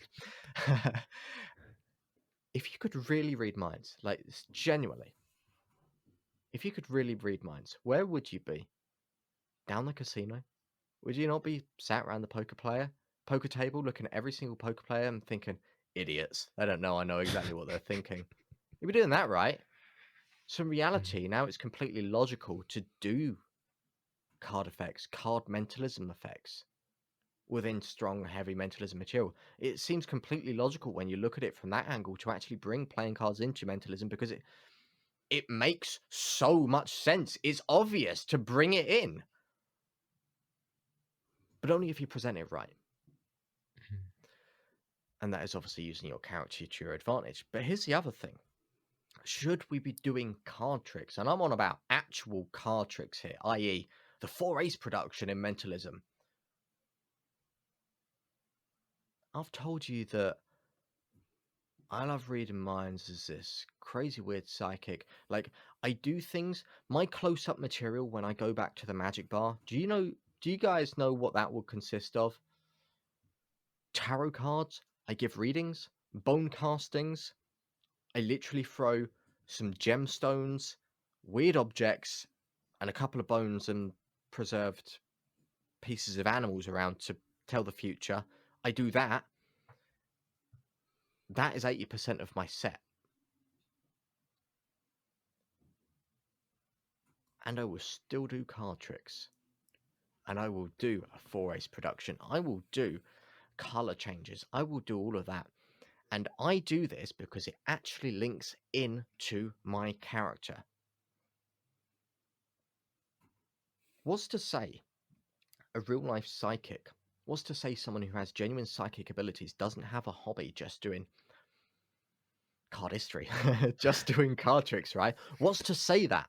If you could really read minds, like genuinely, if you could really read minds, where would you be? Down the casino? Would you not be sat around the poker table, looking at every single poker player and thinking, idiots, they don't know I know exactly what they're thinking? You'd be doing that, right? So in reality, now it's completely logical to do card effects, card mentalism effects within strong, heavy mentalism material. It seems completely logical when you look at it from that angle to actually bring playing cards into mentalism, because it makes so much sense. It's obvious to bring it in. But only if you present it right. And that is obviously using your character to your advantage. But here's the other thing. Should we be doing card tricks? And I'm on about actual card tricks here, i.e. the 4-ace production in mentalism. I've told you that I love reading minds as this crazy weird psychic. Like, I do things, my close-up material when I go back to the magic bar, do you know Do you guys know what that would consist of? Tarot cards. I give readings. Bone castings. I literally throw some gemstones, weird objects, and a couple of bones and preserved pieces of animals around to tell the future. I do that. That is 80% of my set. And I will still do card tricks. And I will do a 4-ace production. I will do color changes. I will do all of that. And I do this because it actually links into my character. What's to say a real-life psychic? What's to say someone who has genuine psychic abilities doesn't have a hobby just doing card history, just doing card tricks, right? What's to say that?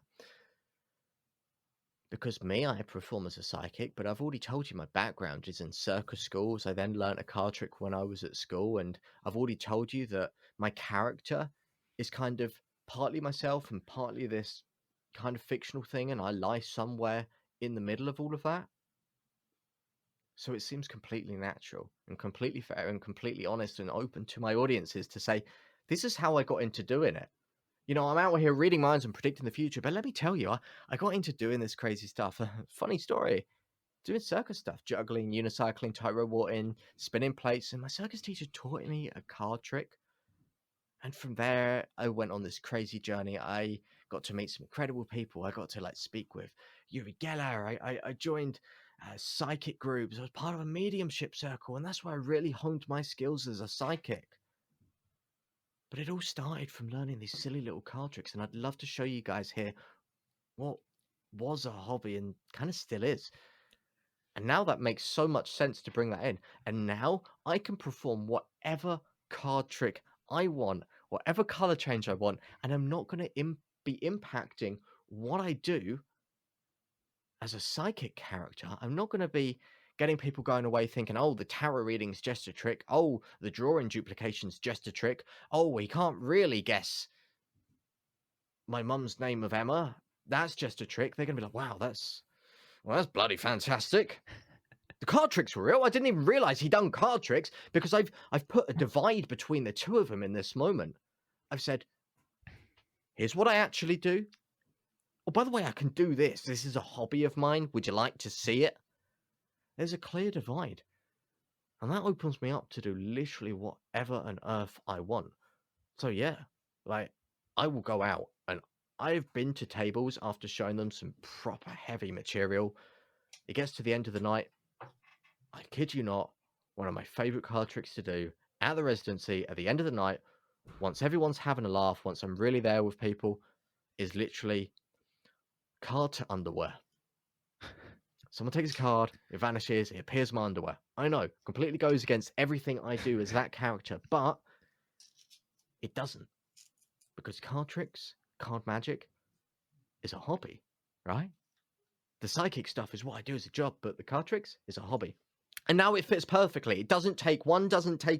Because me, I perform as a psychic, but I've already told you my background is in circus schools. I then learned a card trick when I was at school, and I've already told you that my character is kind of partly myself and partly this kind of fictional thing, and I lie somewhere in the middle of all of that. So it seems completely natural and completely fair and completely honest and open to my audiences to say, this is how I got into doing it. You know, I'm out here reading minds and predicting the future, but let me tell you, I got into doing this crazy stuff. Funny story, doing circus stuff, juggling, unicycling, tightrope walking, spinning plates, and my circus teacher taught me a card trick. And from there, I went on this crazy journey. I got to meet some incredible people. I got to speak with Uri Geller. I joined psychic groups. I was part of a mediumship circle, and that's where I really honed my skills as a psychic. But it all started from learning these silly little card tricks, and I'd love to show you guys here what was a hobby and kind of still is. And now that makes so much sense to bring that in. And now I can perform whatever card trick I want, whatever color change I want, and I'm not going to be impacting what I do as a psychic character. I'm not going to be getting people going away thinking, oh, the tarot reading's just a trick. Oh, the drawing duplication's just a trick. Oh, we can't really guess my mum's name of Emma. That's just a trick. They're going to be like, wow, that's bloody fantastic. The card tricks were real. I didn't even realize he'd done card tricks because I've put a divide between the two of them in this moment. I've said, here's what I actually do. Oh, by the way, I can do this. This is a hobby of mine. Would you like to see it? There's a clear divide. And that opens me up to do literally whatever on earth I want. So yeah, I will go out, and I've been to tables after showing them some proper heavy material. It gets to the end of the night. I kid you not, one of my favorite card tricks to do at the residency at the end of the night, once everyone's having a laugh, once I'm really there with people, is literally card to underwear. Someone takes a card, it vanishes, it appears in my underwear. I know, completely goes against everything I do as that character, but it doesn't. Because card tricks, card magic, is a hobby, right? The psychic stuff is what I do as a job, but the card tricks is a hobby. And now it fits perfectly. It doesn't take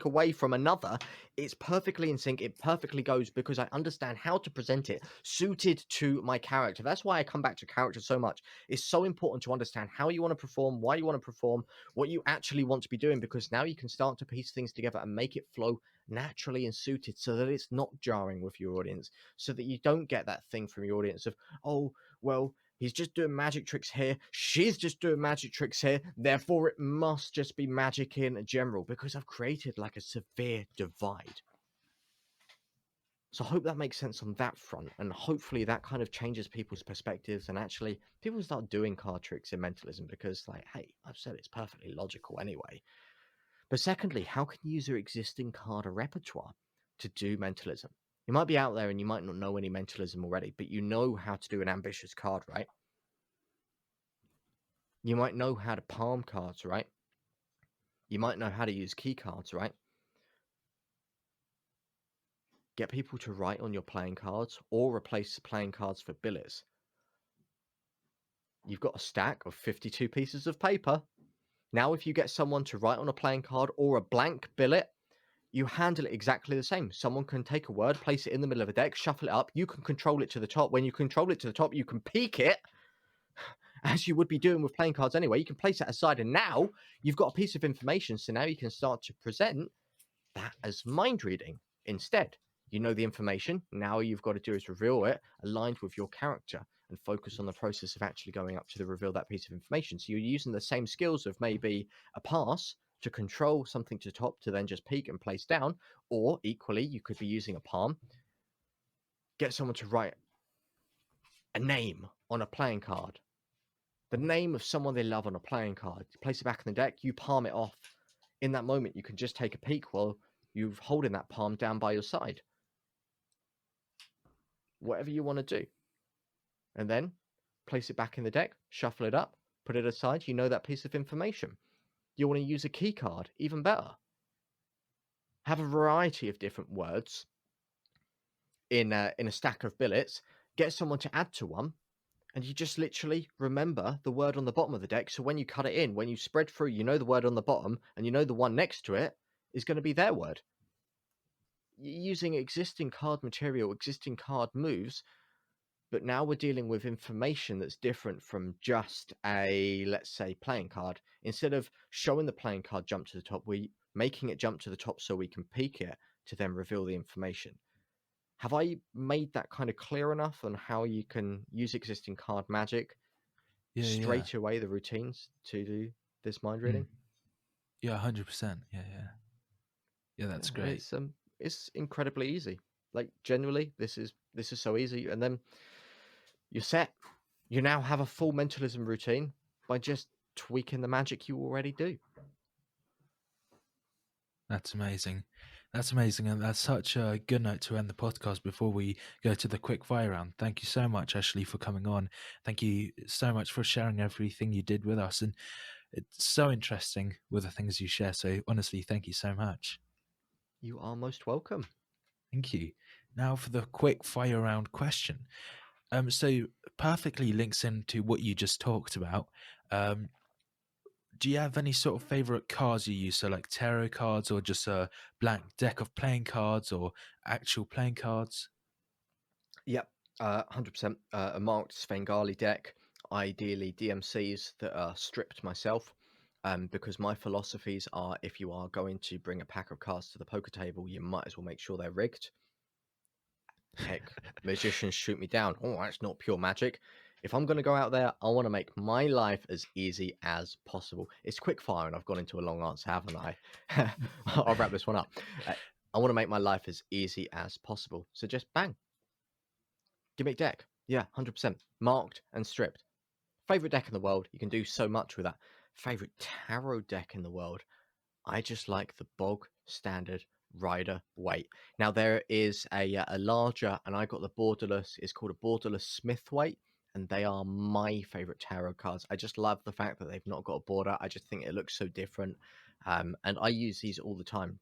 away from another. It's perfectly in sync. It perfectly goes because I understand how to present it suited to my character. That's why I come back to character so much. It's so important to understand how you want to perform, why you want to perform, what you actually want to be doing, because now you can start to piece things together and make it flow naturally and suited so that it's not jarring with your audience, so that you don't get that thing from your audience of, oh, well, he's just doing magic tricks here. She's just doing magic tricks here. Therefore, it must just be magic in general, because I've created a severe divide. So I hope that makes sense on that front. And hopefully that kind of changes people's perspectives. And actually, people start doing card tricks in mentalism because, hey, I've said it's perfectly logical anyway. But secondly, how can you use your existing card repertoire to do mentalism? You might be out there and you might not know any mentalism already, but you know how to do an ambitious card, right? You might know how to palm cards, right? You might know how to use key cards, right? Get people to write on your playing cards or replace playing cards for billets. You've got a stack of 52 pieces of paper. Now, if you get someone to write on a playing card or a blank billet, you handle it exactly the same. Someone can take a word, place it in the middle of a deck, shuffle it up. You can control it to the top. When you control it to the top, you can peek it as you would be doing with playing cards anyway. You can place that aside, and now you've got a piece of information. So now you can start to present that as mind reading instead. You know the information. Now you've got to do is reveal it aligned with your character and focus on the process of actually going up to the reveal that piece of information. So you're using the same skills of maybe a pass to control something to top to then just peek and place down, or equally you could be using a palm. Get someone to write a name on a playing card, the name of someone they love on a playing card. You place it back in the deck, you palm it off. In that moment, you can just take a peek while you're holding that palm down by your side. Whatever you want to do. And then place it back in the deck, shuffle it up, put it aside. You know that piece of information. You want to use a key card, even better. Have a variety of different words in a stack of billets. Get someone to add to one, and you just literally remember the word on the bottom of the deck. So when you cut it in, when you spread through, you know the word on the bottom, and you know the one next to it is going to be their word. Using existing card material, existing card moves, but now we're dealing with information that's different from just a, let's say, playing card. Instead of showing the playing card jump to the top, we're making it jump to the top so we can peek it to then reveal the information. Have I made that kind of clear enough on how you can use existing card magic straight away, the routines to do this mind reading? Yeah, 100%. Yeah, that's great. It's incredibly easy. Like, genuinely, this is so easy. And then you're set. You now have a full mentalism routine by just tweaking the magic you already do. That's amazing. And that's such a good note to end the podcast before we go to the quick fire round. Thank you so much, Ashley, for coming on. Thank you so much for sharing everything you did with us. And it's so interesting with the things you share. So honestly, thank you so much. You are most welcome. Thank you. Now for the quick fire round question. So perfectly links into what you just talked about. Do you have any sort of favorite cards you use? So like tarot cards, or just a blank deck of playing cards, or actual playing cards? Yep, 100%. A marked Svengali deck, ideally DMCs that are stripped myself, because my philosophies are, if you are going to bring a pack of cards to the poker table, you might as well make sure they're rigged. Heck, magicians shoot me down. Oh, that's not pure magic. If I'm going to go out there, I want to make my life as easy as possible. It's quick fire, and I've gone into a long answer, haven't I? I'll wrap this one up. I want to make my life as easy as possible. So just bang. Gimmick deck. Yeah, 100%. Marked and stripped. Favorite deck in the world. You can do so much with that. Favorite tarot deck in the world. I just like the bog standard Rider Waite. Now there is a larger, and I got the borderless. It's called a borderless Smith Waite, and they are my favorite tarot cards. I just love the fact that they've not got a border. I just think it looks so different, and I use these all the time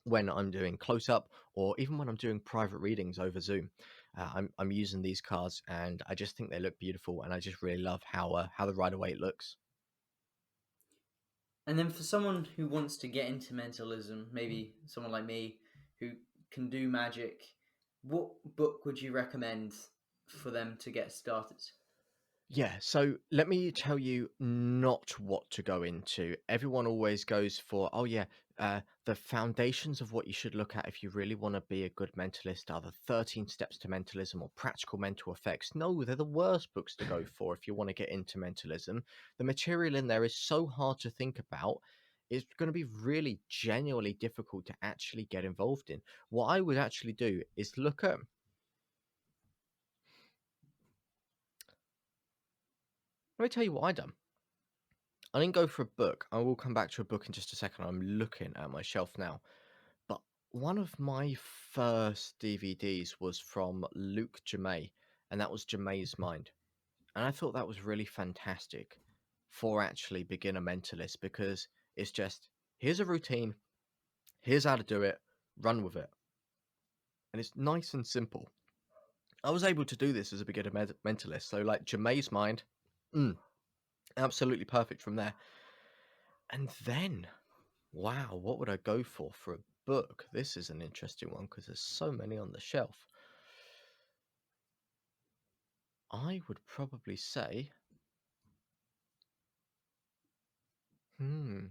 when I'm doing close up, or even when I'm doing private readings over Zoom. I'm using these cards, and I just think they look beautiful, and I just really love how the Rider Waite looks. And then for someone who wants to get into mentalism, maybe someone like me who can do magic, what book would you recommend for them to get started? Yeah, so let me tell you not what to go into. Everyone always goes for, the foundations of what you should look at if you really want to be a good mentalist are the 13 Steps to Mentalism or Practical Mental Effects. No, they're the worst books to go for if you want to get into mentalism. The material in there is so hard to think about. It's going to be really genuinely difficult to actually get involved in. What I would actually do is look at... Let me tell you what I done. I didn't go for a book. I will come back to a book in just a second. I'm looking at my shelf now. But one of my first DVDs was from Luke Jamay, and that was Jamay's Mind. And I thought that was really fantastic for actually beginner mentalists, because it's just, here's a routine, here's how to do it, run with it. And it's nice and simple. I was able to do this as a beginner mentalist. So like Jamay's Mind, absolutely perfect from there. And then, wow, what would I go for a book? This is an interesting one because there's so many on the shelf. I would probably say Hmm.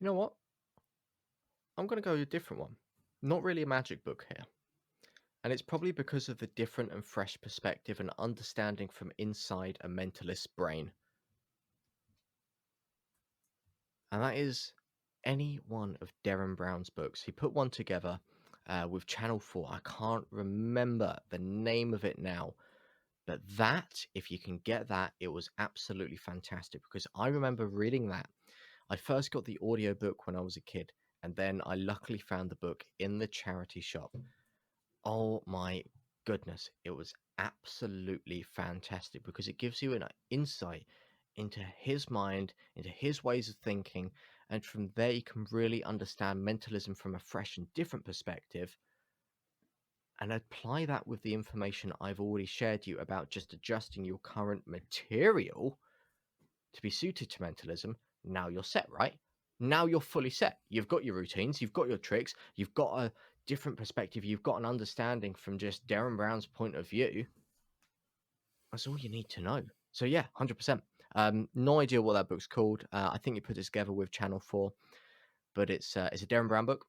You know what? I'm going to go with a different one. Not really a magic book here. And it's probably because of the different and fresh perspective and understanding from inside a mentalist's brain. And that is any one of Darren Brown's books. He put one together with Channel 4. I can't remember the name of it now. But that, if you can get that, it was absolutely fantastic because I remember reading that. I first got the audiobook when I was a kid, and then I luckily found the book in the charity shop. Oh my goodness, it was absolutely fantastic because it gives you an insight into his mind, into his ways of thinking, and from there you can really understand mentalism from a fresh and different perspective and apply that with the information I've already shared you about just adjusting your current material to be suited to mentalism. Now you're set, right? Now you're fully set. You've got your routines, you've got your tricks, you've got a different perspective, you've got an understanding from just Darren Brown's point of view. That's all you need to know. So yeah, 100%. No idea what that book's called. I think you put it together with Channel 4, but it's a Darren Brown book.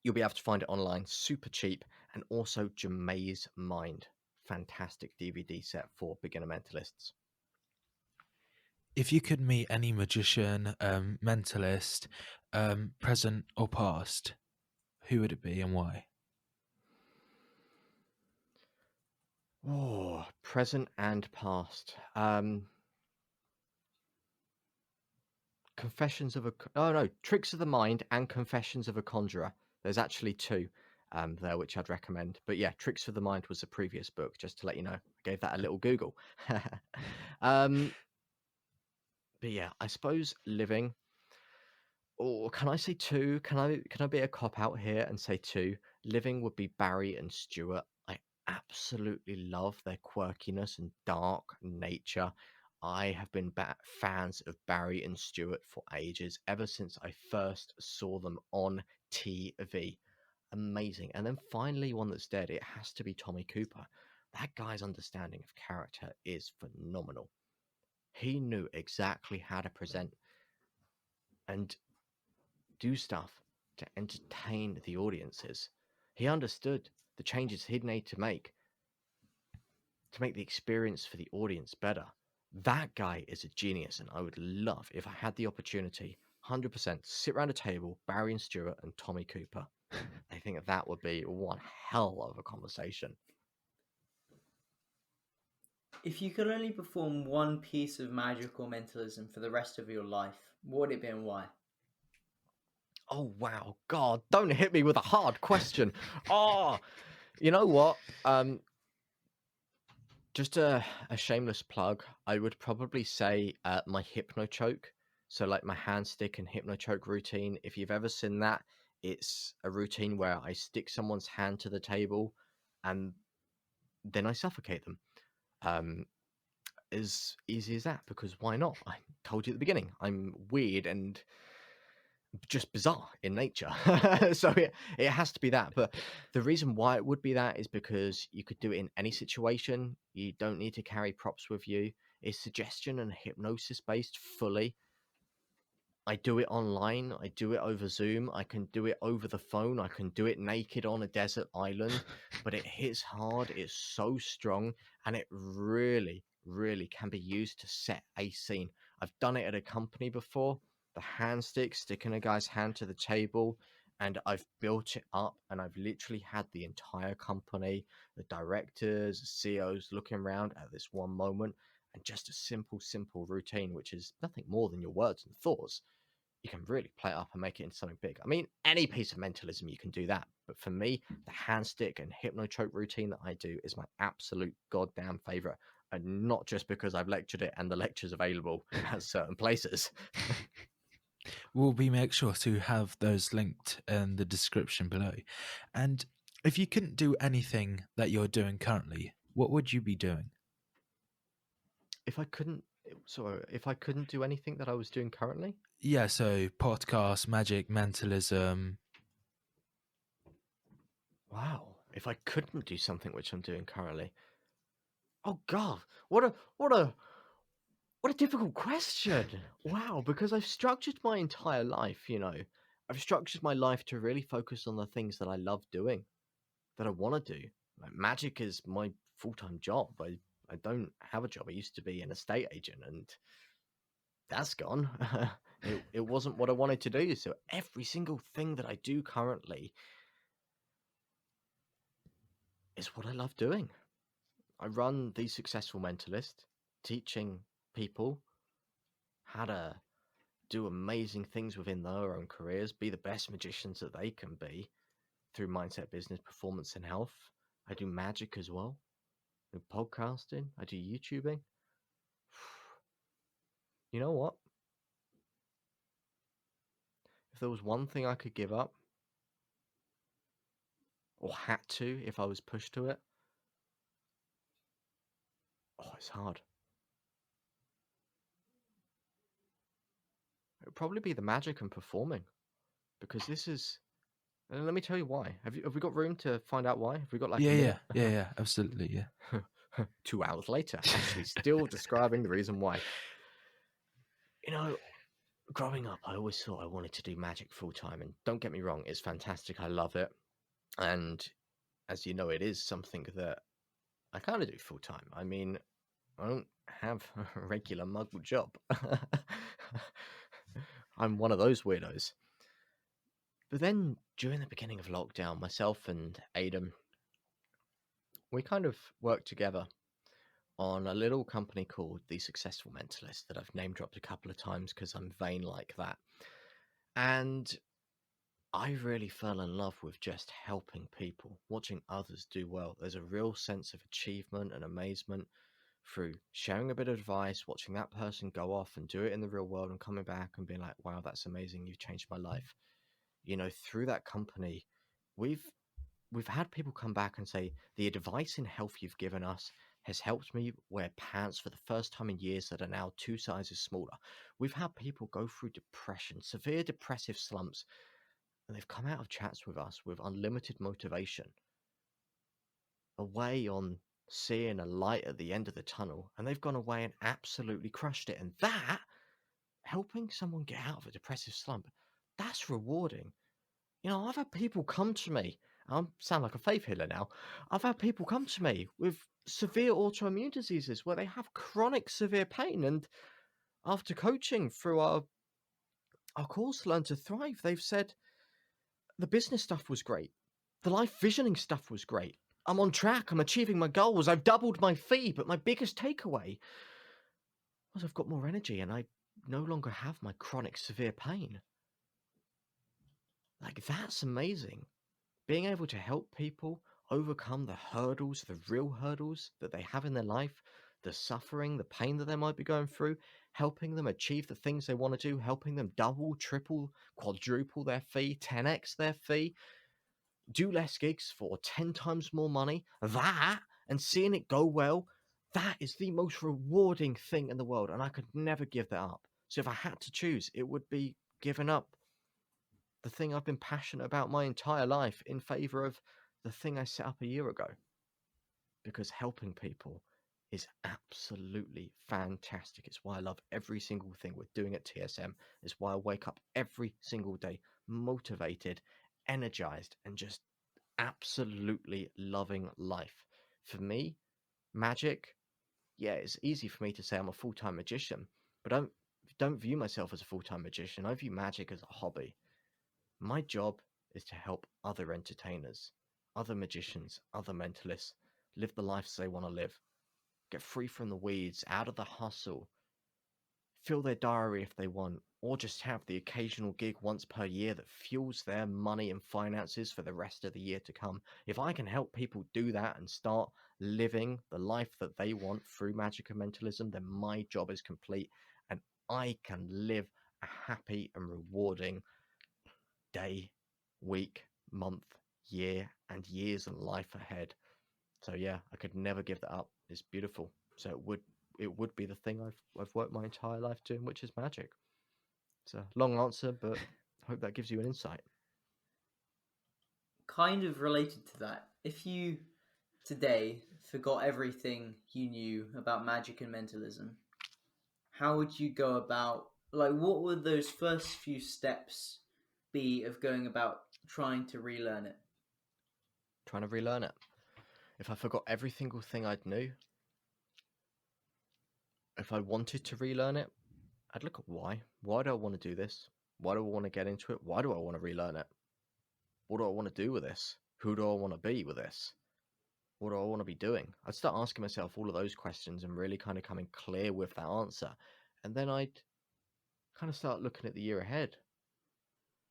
You'll be able to find it online, super cheap, and also Jamay's Mind. Fantastic DVD set for beginner mentalists. If you could meet any magician, mentalist, present or past, who would it be and why? Oh, present and past. Tricks of the Mind and Confessions of a Conjurer. There's actually two there which I'd recommend. But yeah, Tricks of the Mind was the previous book, just to let you know. I gave that a little Google. But yeah, I suppose living. Or can I say two? Can I be a cop out here and say two? Living would be Barry and Stuart. I absolutely love their quirkiness and dark nature. I have been fans of Barry and Stuart for ages, ever since I first saw them on TV. Amazing. And then finally, one that's dead, it has to be Tommy Cooper. That guy's understanding of character is phenomenal. He knew exactly how to present and do stuff to entertain the audiences. He understood the changes he'd need to make the experience for the audience better. That guy is a genius, and I would love, if I had the opportunity, 100% sit around a table, Barry and Stuart and Tommy Cooper. I think that would be one hell of a conversation. If you could only perform one piece of magic or mentalism for the rest of your life, what would it be and why? Oh, wow. God, don't hit me with a hard question. You know what? Just a shameless plug. I would probably say my hypno choke. So like my hand stick and hypno choke routine. If you've ever seen that, it's a routine where I stick someone's hand to the table and then I suffocate them. As easy as that, because why not? I told you at the beginning, I'm weird and just bizarre in nature. So it has to be that. But the reason why it would be that is because you could do it in any situation. You don't need to carry props with you. It's suggestion and hypnosis based fully. I do it online. I do it over Zoom. I can do it over the phone. I can do it naked on a desert island. But it hits hard. It's so strong. And it really, really can be used to set a scene. I've done it at a company before. The hand stick, sticking a guy's hand to the table. And I've built it up. And I've literally had the entire company, the directors, the CEOs looking around at this one moment. And just a simple routine, which is nothing more than your words and thoughts. You can really play it up and make it into something big. I mean, any piece of mentalism, you can do that. But for me, the hand stick and hypno choke routine that I do is my absolute goddamn favorite. And not just because I've lectured it and the lecture's available at certain places. We'll make sure to have those linked in the description below. And if you couldn't do anything that you're doing currently, what would you be doing? If I couldn't do anything that I was doing currently? Yeah, so podcast, magic, mentalism. Wow. if I couldn't do something which I'm doing currently? Oh God, what a difficult question. Wow, because I've structured my entire life, I've structured my life to really focus on the things that I love doing, that I want to do. Like magic is my full-time job. I don't have a job. I used to be an estate agent, and that's gone. It wasn't what I wanted to do. So every single thing that I do currently is what I love doing. I run The Successful Mentalist, teaching people how to do amazing things within their own careers, be the best magicians that they can be through mindset, business, performance, and health. I do magic as well. I do podcasting. I do YouTubing. You know what? If there was one thing I could give up, or had to if I was pushed to it, it's hard. It would probably be the magic and performing, because this is. And let me tell you why. Have we got room to find out why? Have we got like a minute? Yeah, absolutely, yeah. 2 hours later, actually still describing the reason why. Growing up, I always thought I wanted to do magic full time, and don't get me wrong, it's fantastic. I love it, and as you know, it is something that I kind of do full time. I mean, I don't have a regular muggle job. I'm one of those weirdos. But then during the beginning of lockdown, myself and Adam, we kind of worked together on a little company called The Successful Mentalist that I've name dropped a couple of times because I'm vain like that. And I really fell in love with just helping people, watching others do well. There's a real sense of achievement and amazement through sharing a bit of advice, watching that person go off and do it in the real world and coming back and being like, wow, that's amazing. You've changed my life. Through that company, we've had people come back and say, the advice in health you've given us has helped me wear pants for the first time in years that are now 2 sizes smaller. We've had people go through depression, severe depressive slumps, and they've come out of chats with us with unlimited motivation, a way on seeing a light at the end of the tunnel, and they've gone away and absolutely crushed it. And that, helping someone get out of a depressive slump, that's rewarding. I've had people come to me. I sound like a faith healer now. I've had people come to me with severe autoimmune diseases where they have chronic severe pain. And after coaching through our course, Learn to Thrive, they've said the business stuff was great. The life visioning stuff was great. I'm on track. I'm achieving my goals. I've doubled my fee. But my biggest takeaway was I've got more energy and I no longer have my chronic severe pain. Like, that's amazing. Being able to help people overcome the hurdles, the real hurdles that they have in their life, the suffering, the pain that they might be going through, helping them achieve the things they want to do, helping them double, triple, quadruple their fee, 10x their fee, do less gigs for 10 times more money, that, and seeing it go well, that is the most rewarding thing in the world, and I could never give that up. So if I had to choose, it would be giving up the thing I've been passionate about my entire life in favor of the thing I set up a year ago. Because helping people is absolutely fantastic. It's why I love every single thing we're doing at TSM. It's why I wake up every single day motivated, energized, and just absolutely loving life. For me, magic, yeah, it's easy for me to say I'm a full-time magician, but don't view myself as a full-time magician. I view magic as a hobby. My job is to help other entertainers, other magicians, other mentalists live the lives they want to live, get free from the weeds, out of the hustle, fill their diary if they want, or just have the occasional gig once per year that fuels their money and finances for the rest of the year to come. If I can help people do that and start living the life that they want through Magic and Mentalism, then my job is complete and I can live a happy and rewarding day, week, month, year, and years and life ahead. So yeah, I could never give that up. It's beautiful. So it would be the thing I've worked my entire life doing, which is magic. It's a long answer, but I hope that gives you an insight. kind of related to that, if you today forgot everything you knew about magic and mentalism, how would you go about, like, what would those first few steps be of going about trying to relearn it? Trying to relearn it. If I forgot every single thing I'd knew, if I wanted to relearn it, I'd look at why. Why do I want to do this? Why do I want to get into it? Why do I want to relearn it? What do I want to do with this? Who do I want to be with this? What do I want to be doing? I'd start asking myself all of those questions and really kind of coming clear with that answer. And then I'd kind of start looking at the year ahead.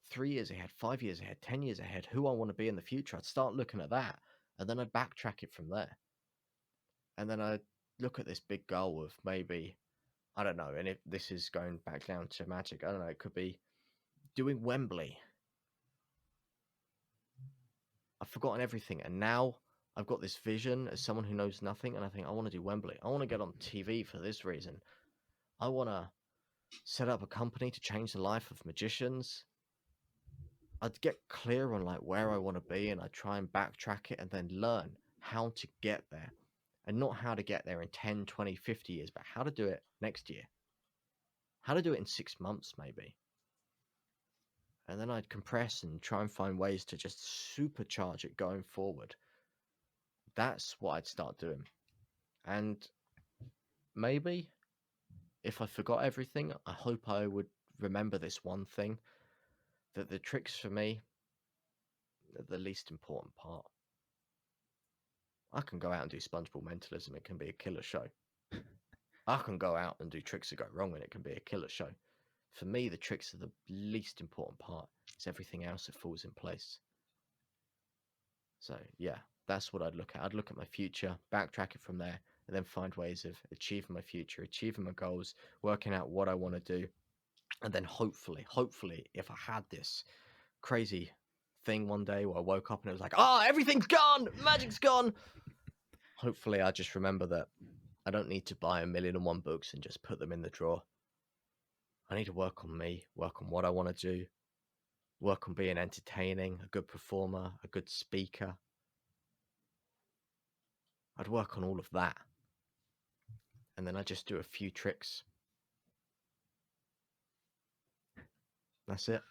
3 years ahead, 5 years ahead, 10 years ahead, who I want to be in the future. I'd start looking at that. And then I'd backtrack it from there. And then I'd look at this big goal of maybe, I don't know, and if this is going back down to Magic, I don't know, it could be doing Wembley. I've forgotten everything, and now I've got this vision as someone who knows nothing, and I think I want to do Wembley. I want to get on TV for this reason. I want to set up a company to change the life of magicians. I'd get clear on like where I want to be, and I'd try and backtrack it and then learn how to get there. And not how to get there in 10, 20, 50 years, but how to do it next year. How to do it in 6 months, maybe. And then I'd compress and try and find ways to just supercharge it going forward. That's what I'd start doing. And maybe if I forgot everything, I hope I would remember this one thing, that the tricks for me are the least important part. I can go out and do SpongeBob mentalism, it can be a killer show. I can go out and do tricks that go wrong and it can be a killer show. For me, the tricks are the least important part. It's everything else that falls in place. So yeah, that's what I'd look at. I'd look at my future, backtrack it from there, and then find ways of achieving my future, achieving my goals, working out what I want to do. And then hopefully, if I had this crazy thing one day where I woke up and it was like, everything's gone, magic's gone. Hopefully I just remember that I don't need to buy 1,000,001 books and just put them in the drawer. I need to work on me, work on what I want to do, work on being entertaining, a good performer, a good speaker. I'd work on all of that. And then I just do a few tricks. That's it.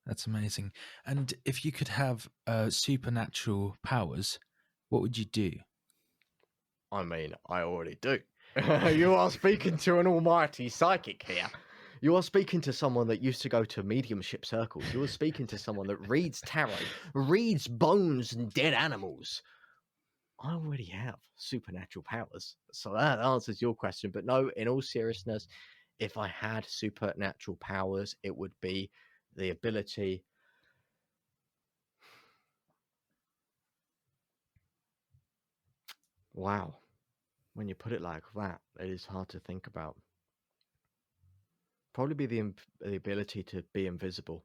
That's amazing. And if you could have supernatural powers, what would you do? I mean, I already do. You are speaking to an almighty psychic here. You are speaking to someone that used to go to mediumship circles. You are speaking to someone that reads tarot, reads bones and dead animals. I already have supernatural powers. So that answers your question. But no, in all seriousness, if I had supernatural powers, it would be the ability wow. When you put it like that, it is hard to think about. Probably be the ability to be invisible.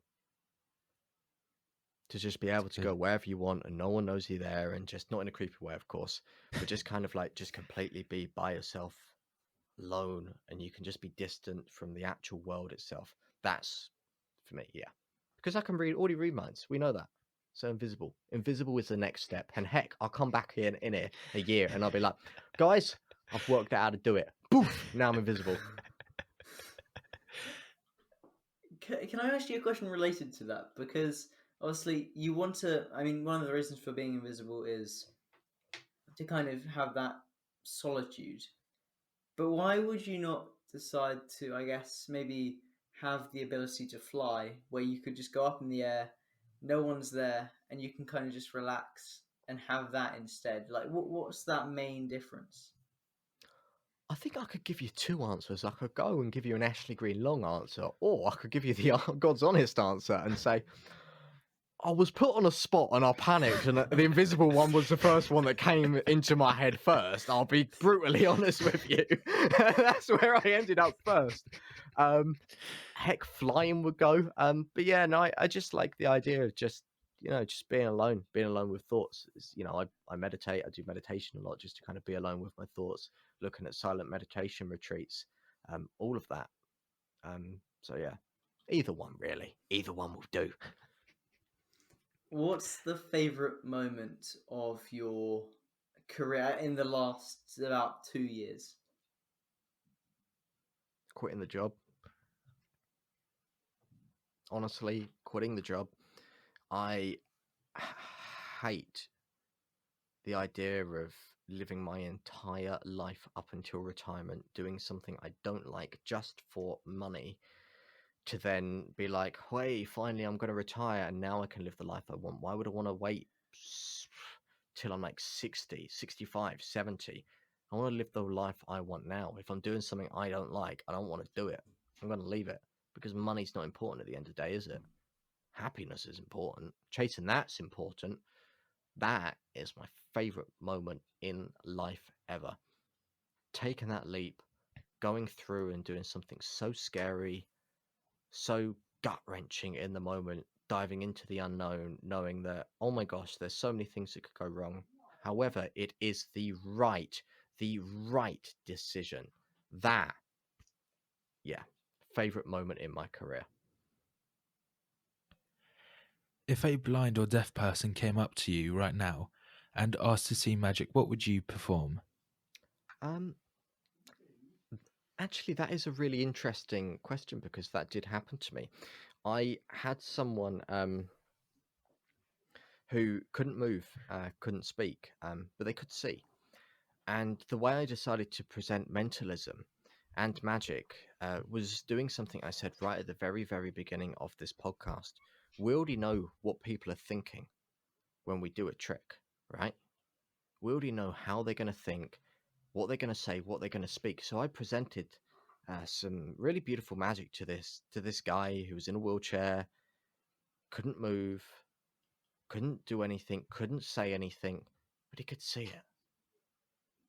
To just be able to go wherever you want and no one knows you're there, and just not in a creepy way, of course, but just kind of like just completely be by yourself, alone, and you can just be distant from the actual world itself. That's for me, yeah. Because I can already read minds. We know that. So invisible. Invisible is the next step. And heck, I'll come back here in a year and I'll be like, guys, I've worked out how to do it. Poof! Now I'm invisible. Can I ask you a question related to that? Because obviously you want to, I mean, one of the reasons for being invisible is to kind of have that solitude. But why would you not decide to, I guess, maybe have the ability to fly, where you could just go up in the air, no one's there, and you can kind of just relax and have that instead? Like, what's that main difference? I think I could give you two answers. I could go and give you an Ashley Green long answer, or I could give you the God's honest answer and say, I was put on a spot and I panicked, and the invisible one was the first one that came into my head first. I'll be brutally honest with you. That's where I ended up first. Heck, flying would go. But yeah, no, I just like the idea of just being alone with thoughts. I meditate. I do meditation a lot just to kind of be alone with my thoughts, looking at silent meditation retreats, all of that. So yeah, either one really. Either one will do. What's the favorite moment of your career in the last about 2 years? Quitting the job. Honestly, quitting the job. I hate the idea of living my entire life up until retirement doing something I don't like just for money, to then be like, hey, finally I'm going to retire and now I can live the life I want. Why would I want to wait till I'm like 60, 65, 70? I want to live the life I want now. If I'm doing something I don't like, I don't want to do it. I'm going to leave it, because money's not important at the end of the day, is it? Happiness is important. Chasing that's important. That is my favorite moment in life ever. Taking that leap, going through and doing something so scary, so gut-wrenching in the moment, diving into the unknown, knowing that, oh my gosh, there's so many things that could go wrong. However, it is the right decision. That, yeah, favorite moment in my career. If a blind or deaf person came up to you right now and asked to see magic, what would you perform? Actually, that is a really interesting question, because that did happen to me. I had someone who couldn't move, couldn't speak, but they could see. And the way I decided to present mentalism and magic was doing something I said right at the very, very beginning of this podcast. We already know what people are thinking when we do a trick, right? We already know how they're going to think, what they're going to say, what they're going to speak. So I presented some really beautiful magic to this guy who was in a wheelchair, couldn't move, couldn't do anything, couldn't say anything, but he could see it.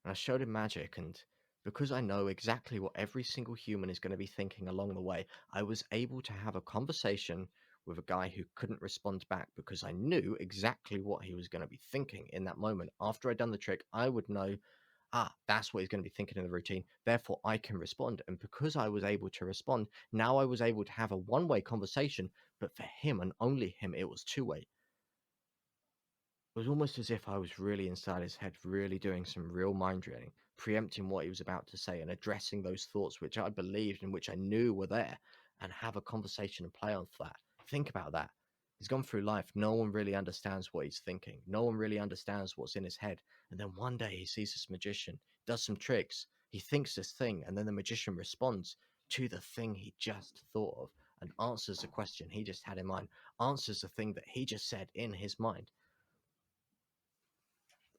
And I showed him magic, and because I know exactly what every single human is going to be thinking along the way, I was able to have a conversation with a guy who couldn't respond back, because I knew exactly what he was going to be thinking in that moment. After I'd done the trick, I would know, that's what he's going to be thinking in the routine. Therefore, I can respond. And because I was able to respond, now I was able to have a one-way conversation, but for him and only him, it was two-way. It was almost as if I was really inside his head, really doing some real mind reading, preempting what he was about to say and addressing those thoughts which I believed and which I knew were there, and have a conversation and play on that. Think about that. He's gone through life. No one really understands what he's thinking. No one really understands what's in his head. And then one day he sees this magician, does some tricks. He thinks this thing, and then the magician responds to the thing he just thought of and answers the question he just had in mind, answers the thing that he just said in his mind.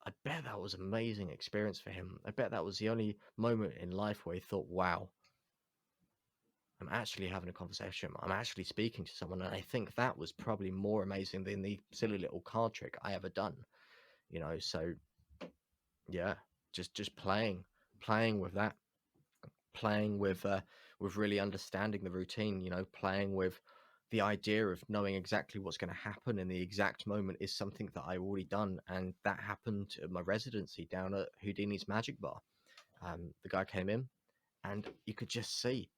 I bet that was an amazing experience for him. I bet that was the only moment in life where he thought, wow, I'm actually having a conversation. I'm actually speaking to someone. And I think that was probably more amazing than the silly little card trick I ever done. So yeah, just playing with that, playing with really understanding the routine, playing with the idea of knowing exactly what's going to happen in the exact moment is something that I already done. And that happened at my residency down at Houdini's Magic Bar. The guy came in, and you could just see,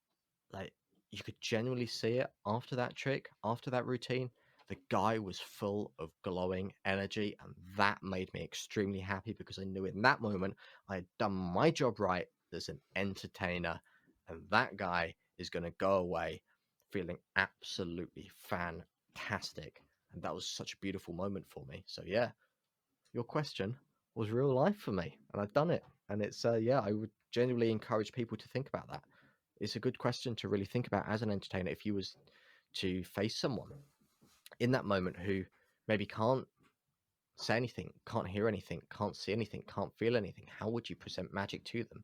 like, you could genuinely see it after that trick, after that routine. The guy was full of glowing energy, and that made me extremely happy, because I knew in that moment I had done my job right as an entertainer, and that guy is going to go away feeling absolutely fantastic. And that was such a beautiful moment for me. So yeah, your question was real life for me, and I've done it. And it's I would genuinely encourage people to think about that. It's a good question to really think about as an entertainer. If you was to face someone in that moment who maybe can't say anything, can't hear anything, can't see anything, can't feel anything, how would you present magic to them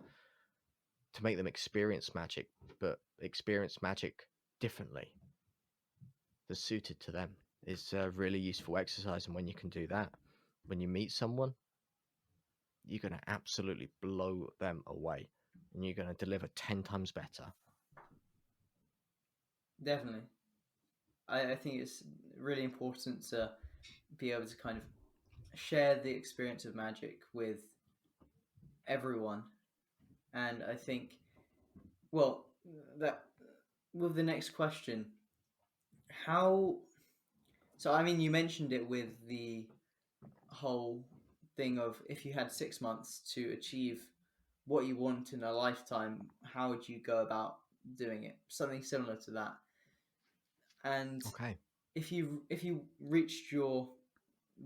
to make them experience magic, but experience magic differently, that's suited to them? It's a really useful exercise. And when you can do that, when you meet someone, you're going to absolutely blow them away, and you're going to deliver 10 times better. Definitely. I think it's really important to be able to kind of share the experience of magic with everyone. And I think, well, that with the next question, how So, I mean, you mentioned it with the whole thing of if you had 6 months to achieve what you want in a lifetime, how would you go about doing it? Something similar to that. And Okay. if you reached your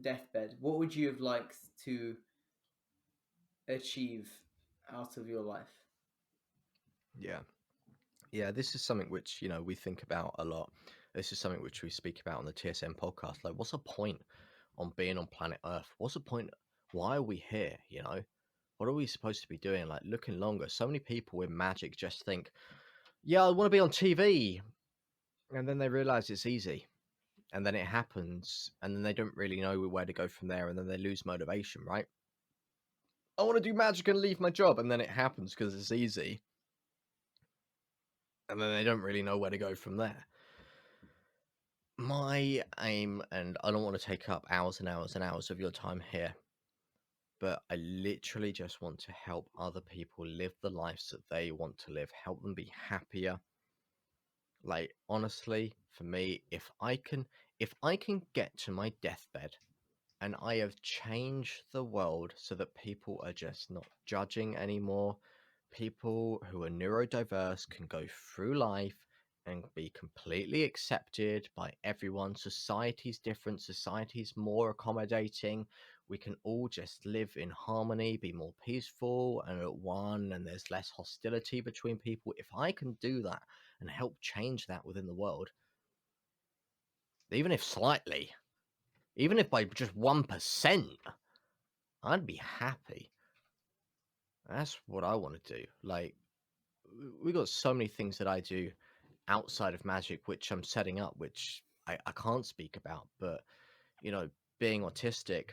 deathbed, what would you have liked to achieve out of your life? Yeah. Yeah, this is something which, we think about a lot. This is something which we speak about on the TSM podcast. Like, what's the point on being on planet Earth? What's the point? Why are we here? What are we supposed to be doing? Like, looking longer. So many people with magic just think, yeah, I want to be on TV. And then they realize it's easy. And then it happens. And then they don't really know where to go from there. And then they lose motivation, right? I want to do magic and leave my job. And then it happens because it's easy. And then they don't really know where to go from there. My aim, and I don't want to take up hours and hours and hours of your time here, but I literally just want to help other people live the lives that they want to live, help them be happier. Like, honestly, for me, if I can get to my deathbed and I have changed the world so that people are just not judging anymore, people who are neurodiverse can go through life and be completely accepted by everyone. Society's different, society's more accommodating. We can all just live in harmony, be more peaceful and at one, and there's less hostility between people. If I can do that and help change that within the world, even if slightly, even if by just 1%, I'd be happy. That's what I want to do. Like, we got so many things that I do outside of magic, which I'm setting up, which I can't speak about. But being autistic,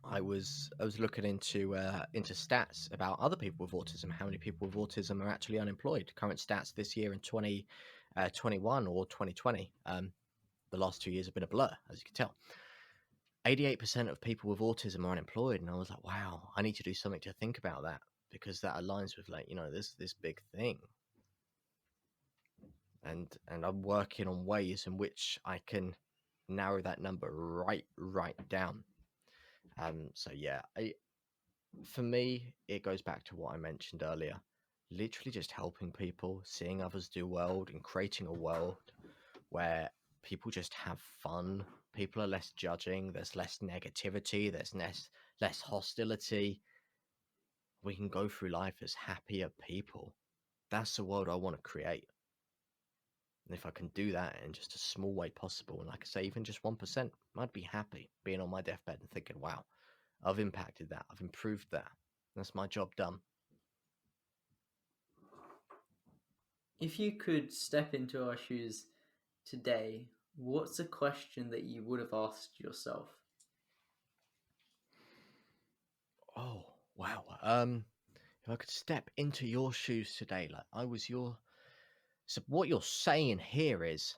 I was looking into stats about other people with autism. How many people with autism are actually unemployed? Current stats this year in 2021 or 2020. The last 2 years have been a blur, as you can tell. 88% of people with autism are unemployed, and I was like, wow, I need to do something to think about that, because that aligns with, like, this big thing. And I'm working on ways in which I can narrow that number right down. So yeah, for me, it goes back to what I mentioned earlier. Literally just helping people, seeing others do well, and creating a world where people just have fun. People are less judging. There's less negativity. There's less hostility. We can go through life as happier people. That's the world I want to create. And if I can do that in just a small way possible, and like I say, even just 1%, I'd be happy being on my deathbed and thinking, wow, I've impacted that. I've improved that. That's my job done. If you could step into our shoes today, what's a question that you would have asked yourself? Oh, wow. If I could step into your shoes today, like I was your... So what you're saying here is,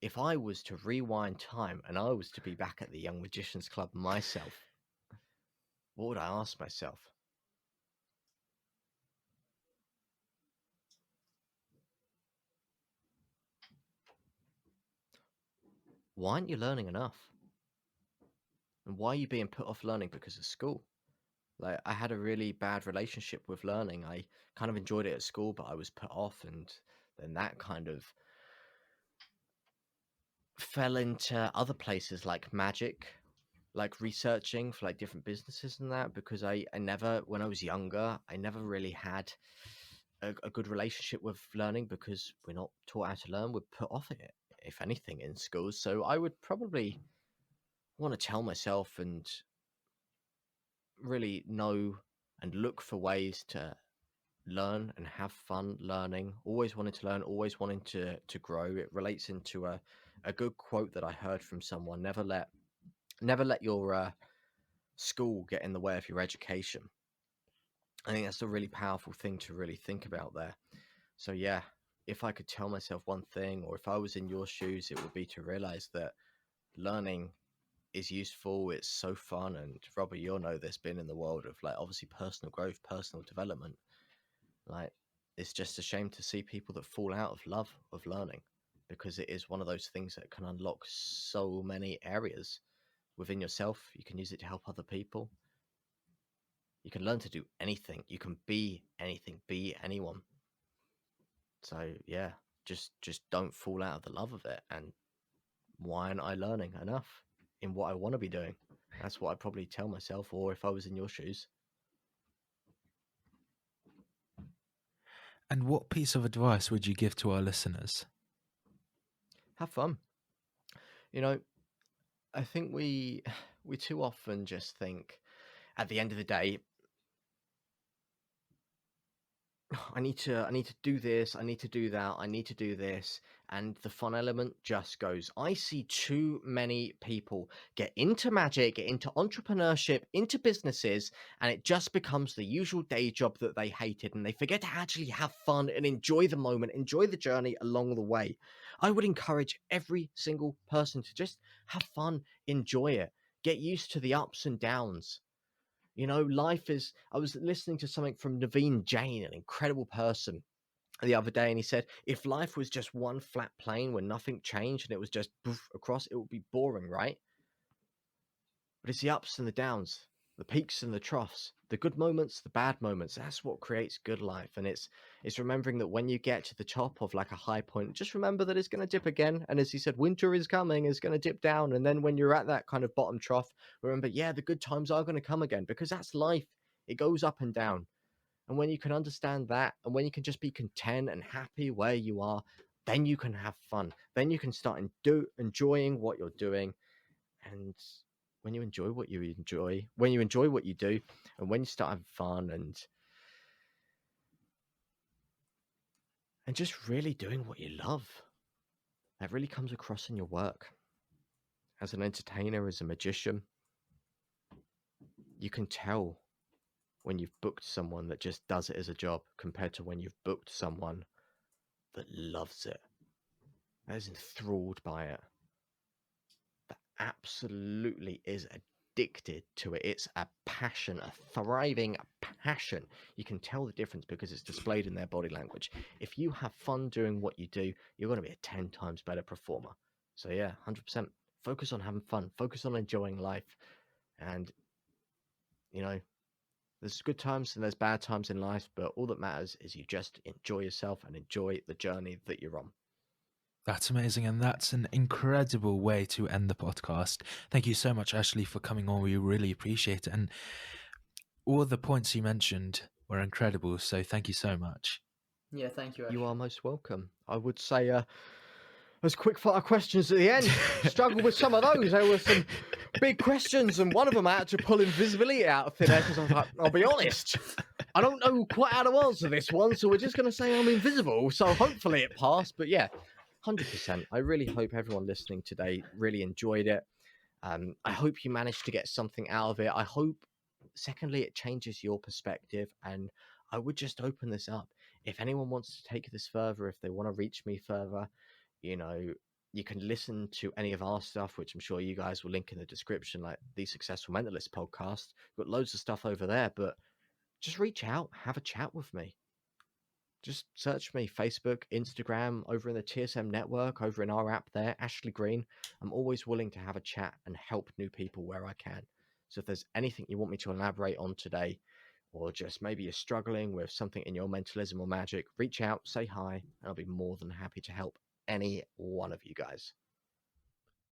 if I was to rewind time and I was to be back at the Young Magicians Club myself, what would I ask myself? Why aren't you learning enough? And why are you being put off learning because of school? Like, I had a really bad relationship with learning. I kind of enjoyed it at school, but I was put off, and then that kind of fell into other places like magic, like researching for like different businesses and that, because I never, when I was younger, I never really had a good relationship with learning, because we're not taught how to learn. We're put off it, if anything, in schools. So I would probably want to tell myself and really know and look for ways to learn and have fun learning. Always wanting to learn, always wanting to grow. It relates into a good quote that I heard from someone: never let your school get in the way of your education. I think that's a really powerful thing to really think about there. So yeah, if I could tell myself one thing, or if I was in your shoes, it would be to realize that learning is useful. It's so fun. And Robbie, you'll know this, being in the world of, like, obviously personal growth, personal development. Like, it's just a shame to see people that fall out of love of learning, because it is one of those things that can unlock so many areas within yourself. You can use it to help other people. You can learn to do anything. You can be anything, be anyone. So yeah, just don't fall out of the love of it. And why aren't I learning enough in what I want to be doing? That's what I'd probably tell myself, or if I was in your shoes. And what piece of advice would you give to our listeners? Have fun. You know, I think we too often just think at the end of the day, I need to do this, I need to do that, I need to do this, and the fun element just goes. I see too many people get into magic, get into entrepreneurship, into businesses, and it just becomes the usual day job that they hated, and they forget to actually have fun and enjoy the moment, enjoy the journey along the way. I would encourage every single person to just have fun, enjoy it, get used to the ups and downs. You know, life is. I was listening to something from Naveen Jain, an incredible person, the other day, and he said, if life was just one flat plane where nothing changed and it was just poof across, it would be boring, right? But it's the ups and the downs, the peaks and the troughs, the good moments, the bad moments. That's what creates good life. And it's remembering that when you get to the top of like a high point, just remember that it's going to dip again. And as he said, winter is coming, it's going to dip down. And then when you're at that kind of bottom trough, remember, yeah, the good times are going to come again, because that's life. It goes up and down. And when you can understand that, and when you can just be content and happy where you are, then you can have fun. Then you can start enjoying what you're doing. And when you enjoy what you enjoy, when you enjoy what you do, and when you start having fun and just really doing what you love, that really comes across in your work. As an entertainer, as a magician, you can tell when you've booked someone that just does it as a job compared to when you've booked someone that loves it, that is enthralled by it, that absolutely is addicted to it. It's a passion, a thriving passion. You can tell the difference because it's displayed in their body language. If you have fun doing what you do, you're going to be a 10 times better performer. So yeah, 100%. Focus on having fun. Focus on enjoying life. And, you know, there's good times and there's bad times in life, but all that matters is you just enjoy yourself and enjoy the journey that you're on. That's amazing, and that's an incredible way to end the podcast. Thank you so much, Ashley, for coming on. We really appreciate it. And all the points you mentioned were incredible, so thank you so much. Yeah, thank you, Ash. You are most welcome. I would say those quick fire questions at the end, struggled with some of those. There were some big questions, and one of them I had to pull invisibility out of thin air because I was like, I'll be honest, I don't know quite how to answer this one, so we're just going to say I'm invisible. So hopefully it passed. But yeah, 100%. I really hope everyone listening today really enjoyed it. I hope you managed to get something out of it. I hope, secondly, it changes your perspective. And I would just open this up. If anyone wants to take this further, if they want to reach me further, you know, you can listen to any of our stuff, which I'm sure you guys will link in the description, like the Successful Mentalist podcast. We've got loads of stuff over there, but just reach out, have a chat with me. Just search me, Facebook, Instagram, over in the TSM network, over in our app there, Ashley Green. I'm always willing to have a chat and help new people where I can. So if there's anything you want me to elaborate on today, or just maybe you're struggling with something in your mentalism or magic, reach out, say hi, and I'll be more than happy to help any one of you guys.